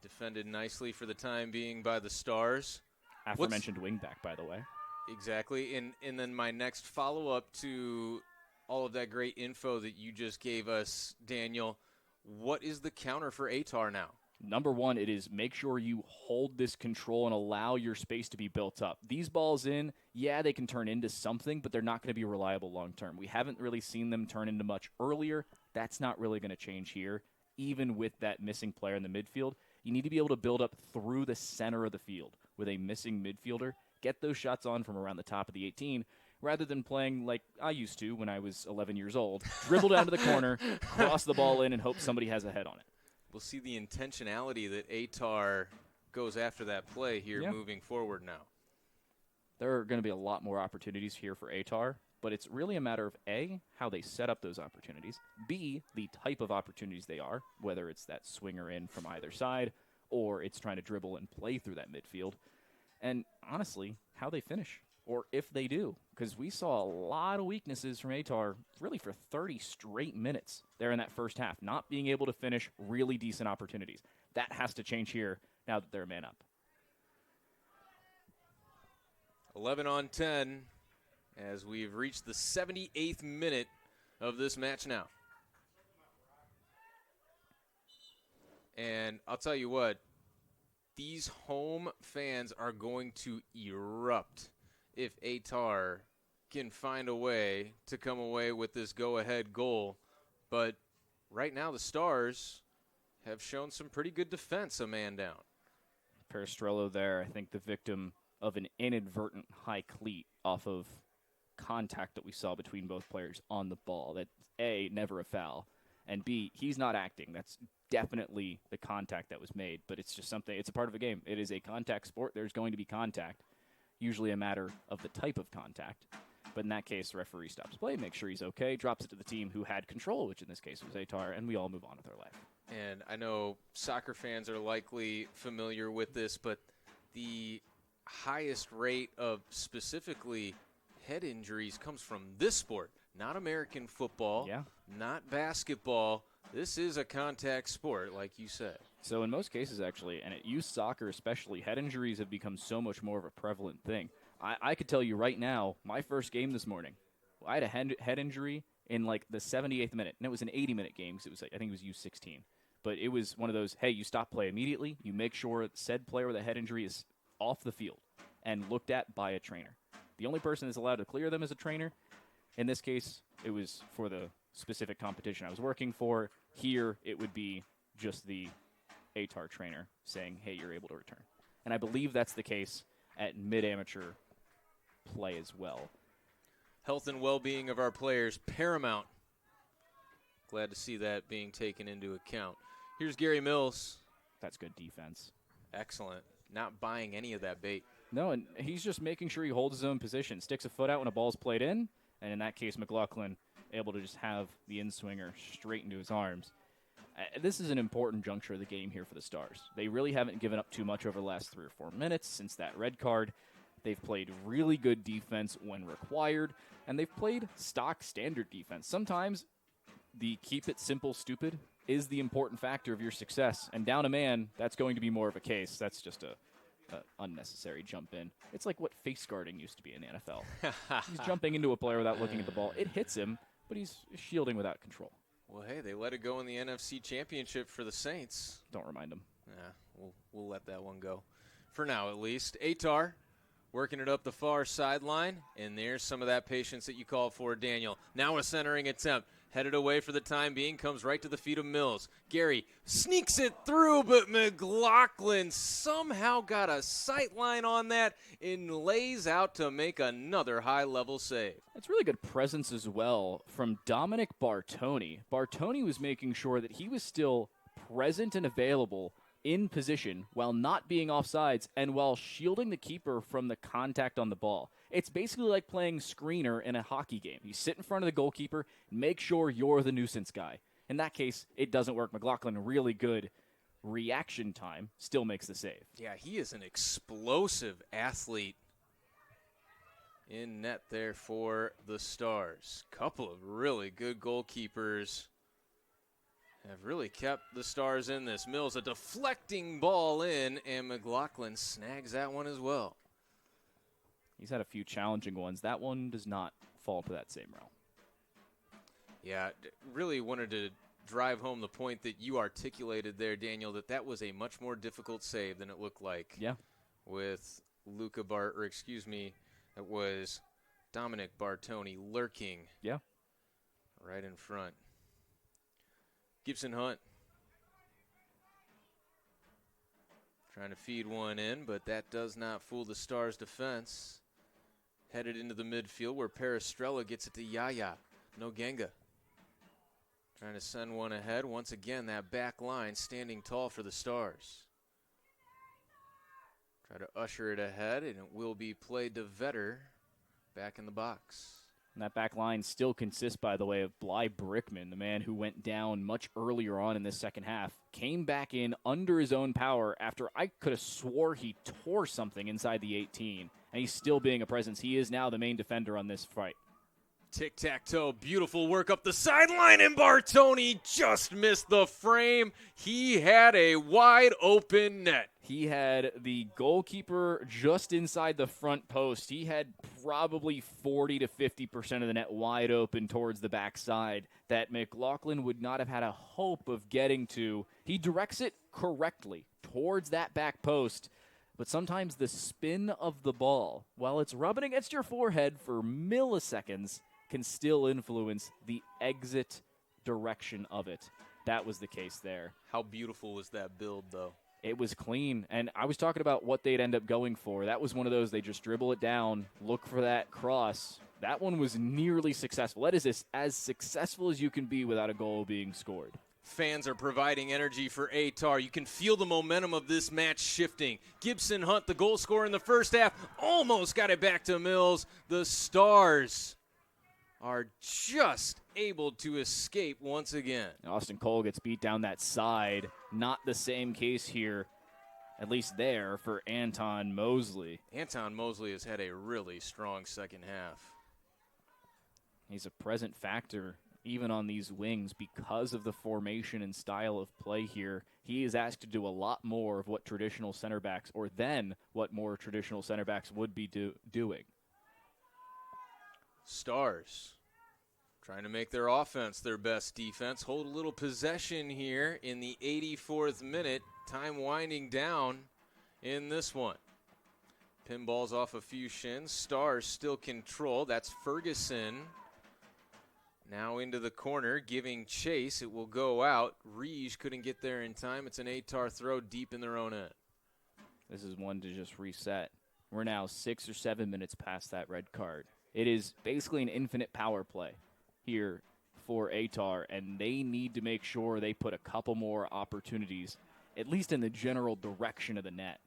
Defended nicely for the time being by the Stars. Aforementioned wing back, by the way. Exactly. And then my next follow-up to all of that great info that you just gave us, Daniel, what is the counter for Ehtar now? Number one, it is make sure you hold this control and allow your space to be built up. These balls in, yeah, they can turn into something, but they're not going to be reliable long term. We haven't really seen them turn into much earlier. That's not really going to change here. Even with that missing player in the midfield, you need to be able to build up through the center of the field with a missing midfielder. Get those shots on from around the top of the 18, rather than playing like I used to when I was 11 years old. Dribble down to the corner, cross the ball in, and hope somebody has a head on it. We'll see the intentionality that Ehtar goes after that play here moving forward now. There are going to be a lot more opportunities here for Ehtar, but it's really a matter of A, how they set up those opportunities, B, the type of opportunities they are, whether it's that swinger in from either side or it's trying to dribble and play through that midfield, and honestly, how they finish, or if they do, because we saw a lot of weaknesses from Ehtar really for 30 straight minutes there in that first half, not being able to finish really decent opportunities. That has to change here now that they're a man up. 11 on 10 as we've reached the 78th minute of this match now. And I'll tell you what, these home fans are going to erupt if Ehtar can find a way to come away with this go-ahead goal. But right now the Stars have shown some pretty good defense, a man down. Peristrello there, I think the victim of an inadvertent high cleat off of contact that we saw between both players on the ball. That A, never a foul, and B, he's not acting. That's definitely the contact that was made, but it's just something, it's a part of a game. It is a contact sport. There's going to be contact, usually a matter of the type of contact. But in that case, the referee stops play, makes sure he's okay, drops it to the team who had control, which in this case was Ehtar, and we all move on with our life. And I know soccer fans are likely familiar with this, but the highest rate of specifically head injuries comes from this sport, not American football, not basketball. This is a contact sport, like you said. So in most cases, actually, and at youth soccer especially, head injuries have become so much more of a prevalent thing. I could tell you right now, my first game this morning, I had a head injury in like the 78th minute, and it was an 80-minute game because it was like, I think it was U16. But it was one of those, hey, you stop play immediately, you make sure said player with a head injury is off the field and looked at by a trainer. The only person that's allowed to clear them is a trainer. In this case, it was for the specific competition I was working for. Here, it would be just the Ehtar trainer saying, hey, you're able to return. And I believe that's the case at mid-amateur play as well. Health and well-being of our players, paramount. Glad to see that being taken into account. Here's Gary Mills. That's good defense. Excellent. Not buying any of that bait. No, and he's just making sure he holds his own position, sticks a foot out when a ball's played in, and in that case, McLaughlin able to just have the in-swinger straight into his arms. This is an important juncture of the game here for the Stars. They really haven't given up too much over the last 3 or 4 minutes since that red card. They've played really good defense when required, and they've played stock standard defense. Sometimes the keep it simple, stupid is the important factor of your success, and down a man, that's going to be more of a case. That's just a unnecessary jump in. It's like what face guarding used to be in the NFL. He's jumping into a player without looking at the ball. It hits him, but he's shielding without control. Well, hey, they let it go in the NFC Championship for the Saints. Don't remind them. Yeah, we'll let that one go. For now, at least. Ehtar working it up the far sideline, and there's some of that patience that you called for, Daniel. Now a centering attempt. Headed away for the time being, comes right to the feet of Mills. Gary sneaks it through, but McLaughlin somehow got a sight line on that and lays out to make another high-level save. It's really good presence as well from Dominic Bartoni. Bartoni was making sure that he was still present and available in position while not being offsides and while shielding the keeper from the contact on the ball. It's basically like playing screener in a hockey game. You sit in front of the goalkeeper, make sure you're the nuisance guy. In that case, it doesn't work. McLaughlin, really good reaction time, still makes the save. Yeah, he is an explosive athlete in net there for the Stars. Couple of really good goalkeepers have really kept the Stars in this. Mills, a deflecting ball in, and McLaughlin snags that one as well. He's had a few challenging ones. That one does not fall to that same realm. Yeah, really wanted to drive home the point that you articulated there, Daniel, that was a much more difficult save than it looked like. Yeah. With it was Dominic Bartoni lurking. Yeah. Right in front. Gibson Hunt trying to feed one in, but that does not fool the Stars' defense. Headed into the midfield where Peristrella gets it to Yaya. No Genga. Trying to send one ahead. Once again, that back line standing tall for the Stars. Try to usher it ahead, and it will be played to Vetter back in the box. And that back line still consists, by the way, of Bly Brickman, the man who went down much earlier on in this second half, came back in under his own power after I could have swore he tore something inside the 18, and he's still being a presence. He is now the main defender on this fight. Tic-tac-toe, beautiful work up the sideline, and Bartoni just missed the frame. He had a wide open net. He had the goalkeeper just inside the front post. He had probably 40 to 50% of the net wide open towards the backside that McLaughlin would not have had a hope of getting to. He directs it correctly towards that back post, but sometimes the spin of the ball, while it's rubbing against your forehead for milliseconds, can still influence the exit direction of it. That was the case there. How beautiful was that build, though? It was clean, and I was talking about what they'd end up going for. That was one of those, they just dribble it down, look for that cross. That one was nearly successful. That is as successful as you can be without a goal being scored. Fans are providing energy for Ehtar. You can feel the momentum of this match shifting. Gibson Hunt, the goal scorer in the first half, almost got it back to Mills. The Stars are just able to escape once again. Austin Cole gets beat down that side. Not the same case here, at least there, for Anton Mosley. Anton Mosley has had a really strong second half. He's a present factor even on these wings because of the formation and style of play here. He is asked to do a lot more of what traditional center backs, or than what more traditional center backs would be doing. Stars trying to make their offense their best defense. Hold a little possession here in the 84th minute. Time winding down in this one. Pinballs off a few shins. Stars still control. That's Ferguson. Now into the corner, giving chase. It will go out. Riege couldn't get there in time. It's an Ehtar throw deep in their own end. This is one to just reset. We're now 6 or 7 minutes past that red card. It is basically an infinite power play here for Ehtar, and they need to make sure they put a couple more opportunities, at least in the general direction of the net.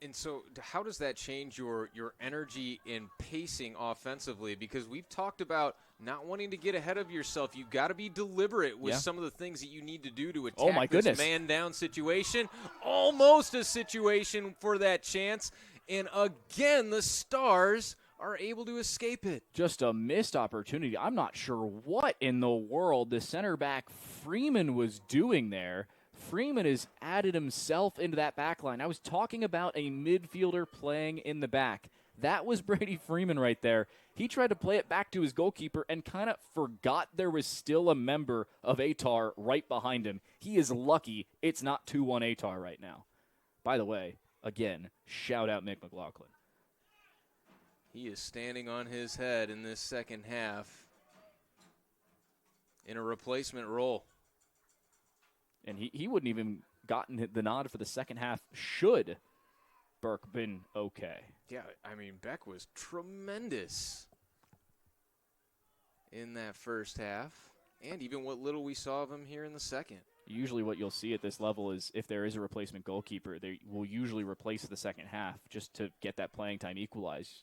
And so how does that change your energy in pacing offensively? Because we've talked about not wanting to get ahead of yourself. You've got to be deliberate with some of the things that you need to do to attack this man-down situation. Almost a situation for that chance. And again, the Stars are able to escape it. Just a missed opportunity. I'm not sure what in the world the center back Freeman was doing there. Freeman has added himself into that back line. I was talking about a midfielder playing in the back. That was Brady Freeman right there. He tried to play it back to his goalkeeper and kind of forgot there was still a member of Ehtar right behind him. He is lucky it's not 2-1 Ehtar right now. By the way, again, shout out Mick McLaughlin. He is standing on his head in this second half in a replacement role. And he wouldn't even gotten the nod for the second half should Burke been okay. Yeah, I mean, Beck was tremendous in that first half, and even what little we saw of him here in the second. Usually what you'll see at this level is if there is a replacement goalkeeper, they will usually replace the second half just to get that playing time equalized.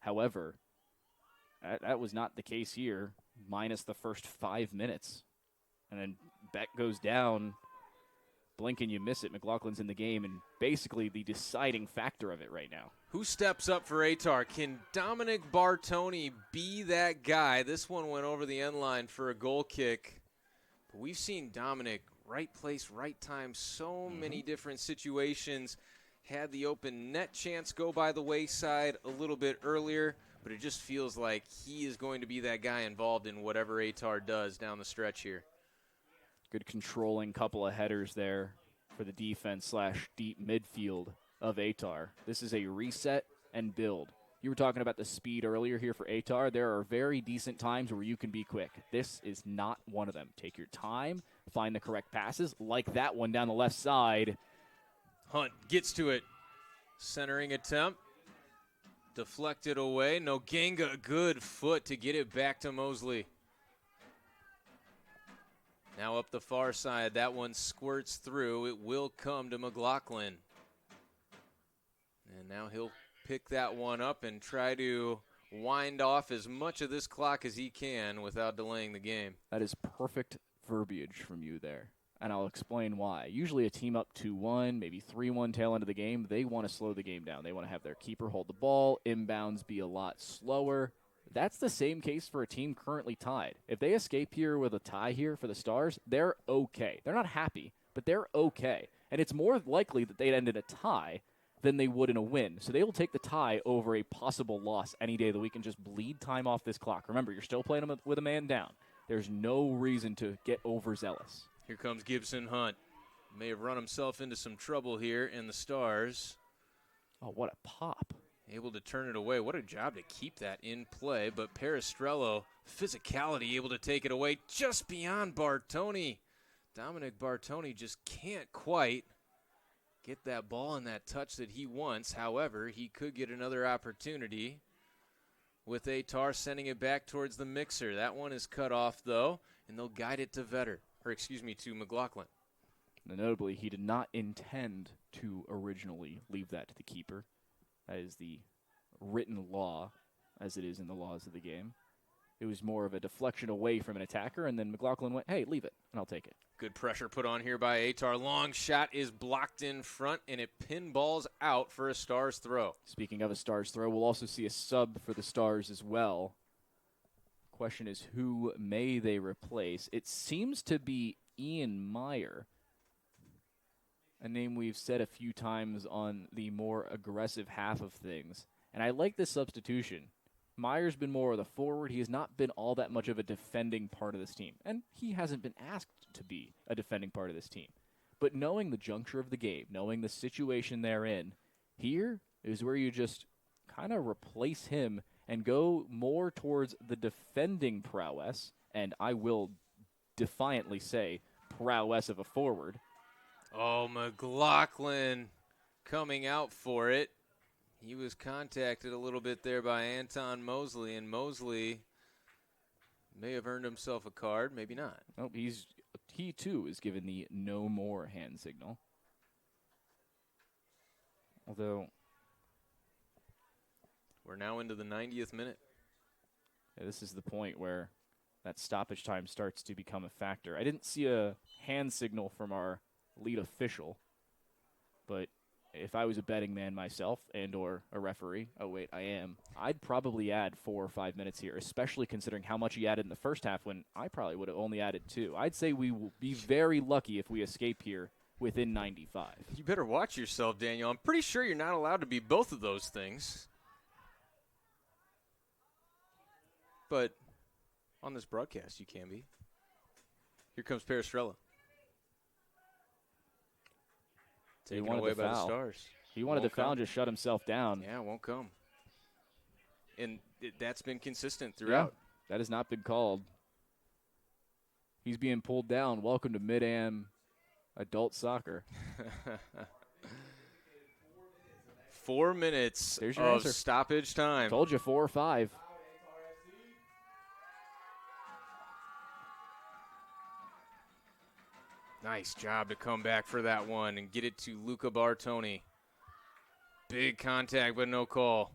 However, that was not the case here, minus the first 5 minutes. And then Beck goes down, blink and you miss it. McLaughlin's in the game and basically the deciding factor of it right now. Who steps up for Ehtar? Can Dominic Bartoni be that guy? This one went over the end line for a goal kick. But we've seen Dominic right place, right time, so many different situations. had the open net chance go by the wayside a little bit earlier, but it just feels like he is going to be that guy involved in whatever Ehtar does down the stretch here. Good controlling couple of headers there for the defense / deep midfield of Ehtar. This is a reset and build. You were talking about the speed earlier here for Ehtar. There are very decent times where you can be quick. This is not one of them. Take your time, find the correct passes, like that one down the left side. Hunt gets to it. Centering attempt. Deflected away. Noganga, good foot to get it back to Mosley. Now up the far side. That one squirts through. It will come to McLaughlin. And now he'll pick that one up and try to wind off as much of this clock as he can without delaying the game. That is perfect verbiage from you there, and I'll explain why. Usually a team up 2-1, maybe 3-1 tail end of the game, they want to slow the game down. They want to have their keeper hold the ball, inbounds be a lot slower. That's the same case for a team currently tied. If they escape here with a tie here for the Stars, they're okay. They're not happy, but they're okay. And it's more likely that they'd end in a tie than they would in a win. So they will take the tie over a possible loss any day of the week and just bleed time off this clock. Remember, you're still playing with a man down. There's no reason to get overzealous. Here comes Gibson Hunt. May have run himself into some trouble here, and the Stars. Oh, what a pop. Able to turn it away. What a job to keep that in play. But Perestrello, physicality, able to take it away just beyond Bartoni. Dominic Bartoni just can't quite get that ball and that touch that he wants. However, he could get another opportunity with Ehtar sending it back towards the mixer. That one is cut off, though, and they'll guide it to to McLaughlin. Notably, he did not intend to originally leave that to the keeper. That is the written law, as it is in the laws of the game. It was more of a deflection away from an attacker, and then McLaughlin went, hey, leave it, and I'll take it. Good pressure put on here by Ehtar. Long shot is blocked in front, and it pinballs out for a Stars throw. Speaking of a Stars throw, we'll also see a sub for the Stars as well. Question is, who may they replace? It seems to be Ian Meyer, a name we've said a few times on the more aggressive half of things. And I like this substitution. Meyer's been more of the forward. He has not been all that much of a defending part of this team. And he hasn't been asked to be a defending part of this team. But knowing the juncture of the game, knowing the situation they're in, here is where you just kind of replace him and go more towards the defending prowess, and I will defiantly say prowess of a forward. Oh, McLaughlin coming out for it. He was contacted a little bit there by Anton Mosley, and Mosley may have earned himself a card, maybe not. Nope, he too is given the no more hand signal. Although we're now into the 90th minute. Yeah, this is the point where that stoppage time starts to become a factor. I didn't see a hand signal from our lead official, but if I was a betting man myself and or a referee, I'd probably add 4 or 5 minutes here, especially considering how much he added in the first half when I probably would have only added 2. I'd say we will be very lucky if we escape here within 95. You better watch yourself, Daniel. I'm pretty sure you're not allowed to be both of those things. But on this broadcast, you can be. Here comes Perestrello. Taken away by the Stars. He wanted to foul and just shut himself down. Yeah, it won't come. And that's been consistent throughout. Yeah, that has not been called. He's being pulled down. Welcome to Mid-Am adult soccer. 4 minutes of stoppage time. Told you 4 or 5. Nice job to come back for that one and get it to Luca Bartoni. Big contact, but no call.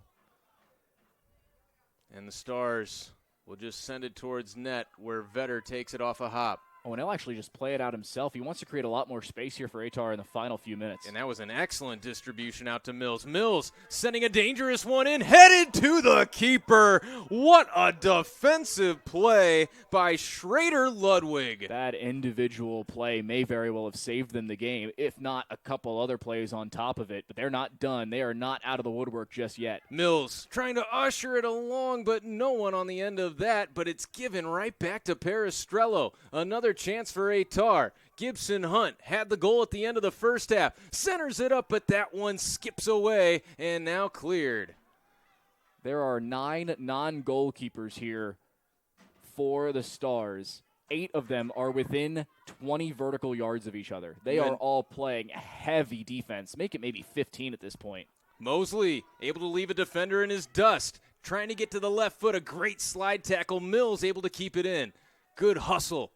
And the Stars will just send it towards net where Vetter takes it off a hop. Oh, and he'll actually just play it out himself. He wants to create a lot more space here for Ehtar in the final few minutes. And that was an excellent distribution out to Mills. Mills sending a dangerous one in, headed to the keeper. What a defensive play by Schrader Ludwig. That individual play may very well have saved them the game, if not a couple other plays on top of it. But they're not done. They are not out of the woodwork just yet. Mills trying to usher it along, but no one on the end of that. But it's given right back to Peristrello. Another chance for Ehtar. Gibson Hunt had the goal at the end of the first half. Centers it up, but that one skips away and now cleared. There are 9 non-goalkeepers here for the Stars. 8 of them are within 20 vertical yards of each other. They are all playing heavy defense. Make it maybe 15 at this point. Mosley able to leave a defender in his dust. Trying to get to the left foot. A great slide tackle. Mills able to keep it in. Good hustle.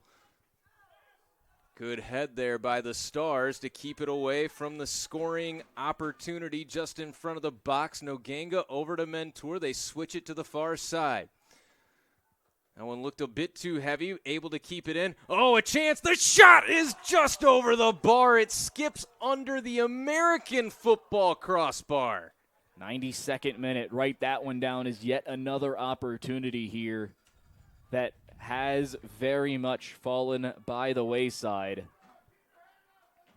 Good head there by the Stars to keep it away from the scoring opportunity just in front of the box. Noganga over to Mentor. They switch it to the far side. That one looked a bit too heavy, able to keep it in. Oh, a chance. The shot is just over the bar. It skips under the American football crossbar. 92nd minute. Write that one down as yet another opportunity here that has very much fallen by the wayside.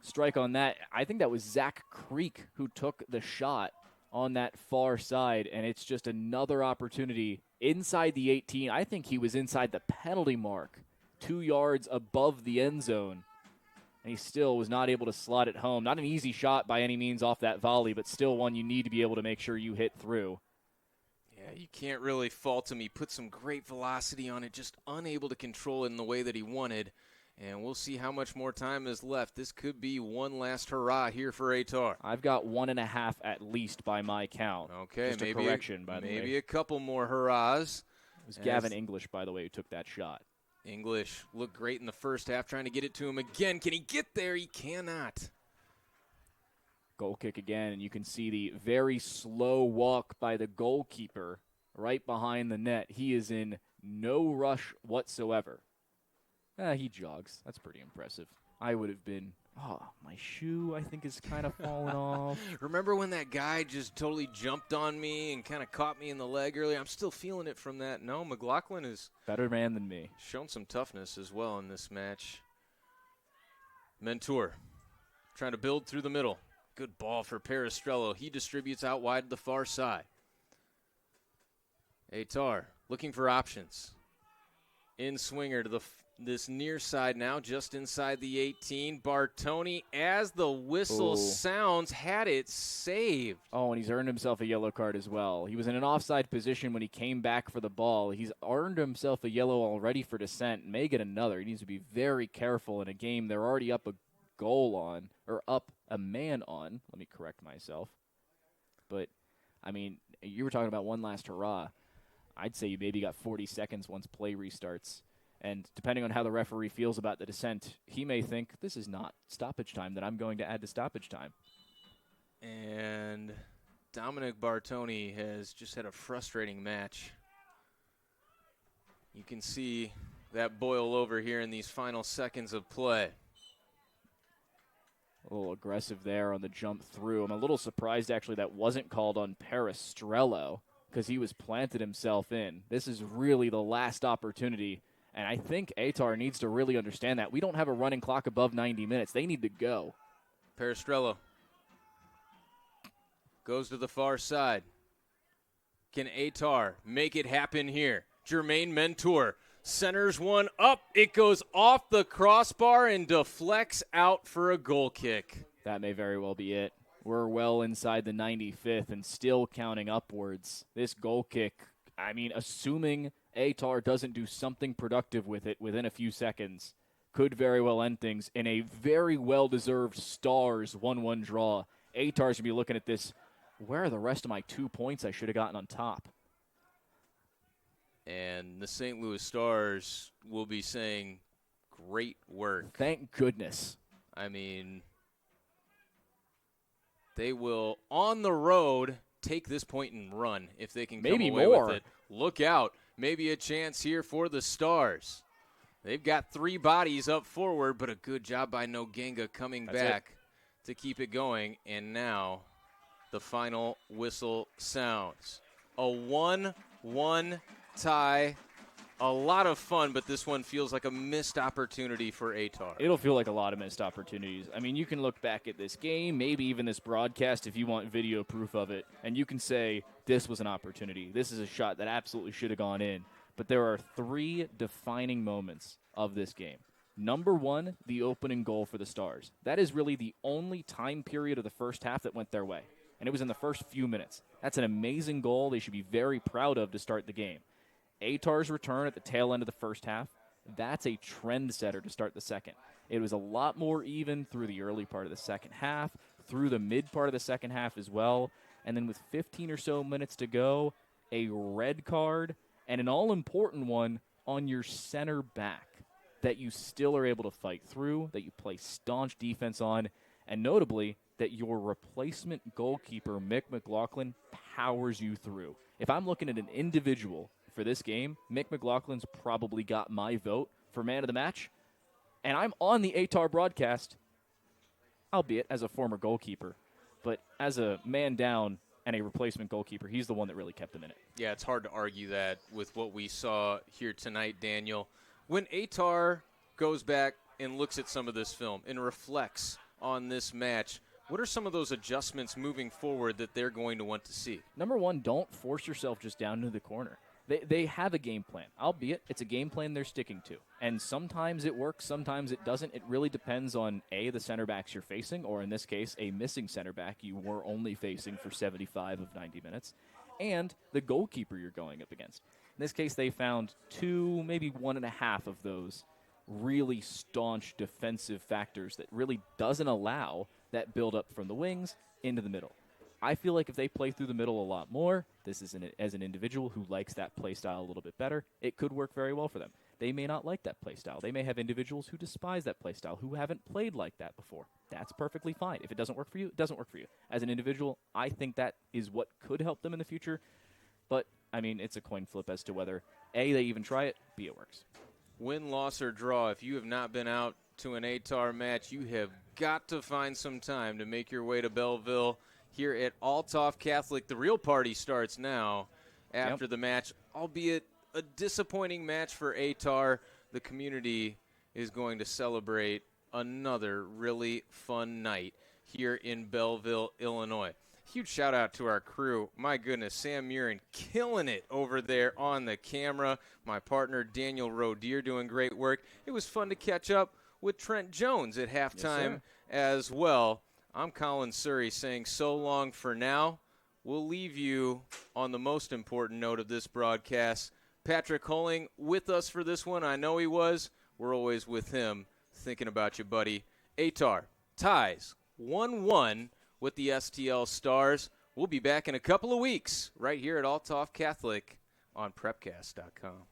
Strike on that. I think that was Zach Creek who took the shot on that far side, and it's just another opportunity inside the 18. I think he was inside the penalty mark, 2 yards above the end zone, and he still was not able to slot it home. Not an easy shot by any means off that volley, but still one you need to be able to make sure you hit through. Yeah, you can't really fault him. He put some great velocity on it, just unable to control it in the way that he wanted. And we'll see how much more time is left. This could be one last hurrah here for Ehtar. I've got 1.5 at least by my count. Okay, just maybe a correction, by the way. Maybe a couple more hurrahs. It was Gavin English, by the way, who took that shot. English looked great in the first half, trying to get it to him again. Can he get there? He cannot. Goal kick again, and you can see the very slow walk by the goalkeeper right behind the net. He is in no rush whatsoever. He jogs. That's pretty impressive. I would have been, my shoe I think is kind of falling off. Remember when that guy just totally jumped on me and kind of caught me in the leg earlier? I'm still feeling it from that. No, McLaughlin is better man than me. Shown some toughness as well in this match. Mentor trying to build through the middle. Good ball for Peristrello. He distributes out wide to the far side. Ehtar looking for options. In swinger to this near side now, just inside the 18. Bartoni, as the whistle sounds, had it saved. Oh, and he's earned himself a yellow card as well. He was in an offside position when he came back for the ball. He's earned himself a yellow already for dissent. May get another. He needs to be very careful in a game they're already up a goal on, or up a man on. Let me correct myself. But, I mean, you were talking about one last hurrah. I'd say you maybe got 40 seconds once play restarts. And depending on how the referee feels about the dissent, he may think this is not stoppage time that I'm going to add to stoppage time. And Dominic Bartoni has just had a frustrating match. You can see that boil over here in these final seconds of play. A little aggressive there on the jump through. I'm a little surprised, actually, that wasn't called on Peristrello because he was planted himself in. This is really the last opportunity. And I think Ehtar needs to really understand that. We don't have a running clock above 90 minutes. They need to go. Peristrello goes to the far side. Can Ehtar make it happen here? Jermaine Mentor centers one up. It goes off the crossbar and deflects out for a goal kick. That may very well be it. We're well inside the 95th and still counting upwards. This goal kick, I mean, assuming Ehtar doesn't do something productive with it within a few seconds, could very well end things in a very well-deserved Stars 1-1 draw. Ehtar's going to be looking at this. Where are the rest of my 2 points I should have gotten on top? And the St. Louis Stars will be saying, great work. Thank goodness. I mean, they will, on the road, take this point and run if they can come away with it. Look out. Maybe a chance here for the Stars. They've got 3 bodies up forward, but a good job by Nogenga coming back to keep it going. And now the final whistle sounds. A 1-1 tie. A lot of fun, but this one feels like a missed opportunity for Ehtar. It'll feel like a lot of missed opportunities. I mean, you can look back at this game, maybe even this broadcast if you want video proof of it, and you can say this was an opportunity. This is a shot that absolutely should have gone in. But there are 3 defining moments of this game. Number 1, the opening goal for the Stars. That is really the only time period of the first half that went their way, and it was in the first few minutes. That's an amazing goal they should be very proud of to start the game. Ehtar's return at the tail end of the first half, that's a trend setter to start the second. It was a lot more even through the early part of the second half, through the mid part of the second half as well, and then with 15 or so minutes to go, a red card and an all-important one on your center back that you still are able to fight through, that you play staunch defense on, and notably that your replacement goalkeeper, Mick McLaughlin, powers you through. If I'm looking at an individual for this game, Mick McLaughlin's probably got my vote for man of the match, and I'm on the Ehtar broadcast, albeit as a former goalkeeper, but as a man down and a replacement goalkeeper, he's the one that really kept them in it. Yeah, it's hard to argue that with what we saw here tonight, Daniel. When Ehtar goes back and looks at some of this film and reflects on this match, what are some of those adjustments moving forward that they're going to want to see? Number 1, don't force yourself just down to the corner. They have a game plan, albeit it's a game plan they're sticking to. And sometimes it works, sometimes it doesn't. It really depends on, A, the center backs you're facing, or in this case, a missing center back you were only facing for 75 of 90 minutes, and the goalkeeper you're going up against. In this case, they found 2, maybe 1.5 of those really staunch defensive factors that really doesn't allow that build-up from the wings into the middle. I feel like if they play through the middle a lot more, this is as an individual who likes that play style a little bit better, it could work very well for them. They may not like that play style. They may have individuals who despise that play style, who haven't played like that before. That's perfectly fine. If it doesn't work for you, it doesn't work for you. As an individual, I think that is what could help them in the future. But, I mean, it's a coin flip as to whether, A, they even try it, B, it works. Win, loss, or draw, if you have not been out to an Ehtar match, you have got to find some time to make your way to Belleville. Here at Althoff Catholic, the real party starts now after the match, albeit a disappointing match for Ehtar. The community is going to celebrate another really fun night here in Belleville, Illinois. Huge shout out to our crew. My goodness, Sam Murin killing it over there on the camera. My partner Daniel Rodier doing great work. It was fun to catch up with Trent Jones at halftime as well. I'm Colin Surrey saying so long for now. We'll leave you on the most important note of this broadcast. Patrick Hulling with us for this one. I know he was. We're always with him. Thinking about you, buddy. Ehtar ties 1-1 with the STL Stars. We'll be back in a couple of weeks right here at Althoff Catholic on prepcast.com.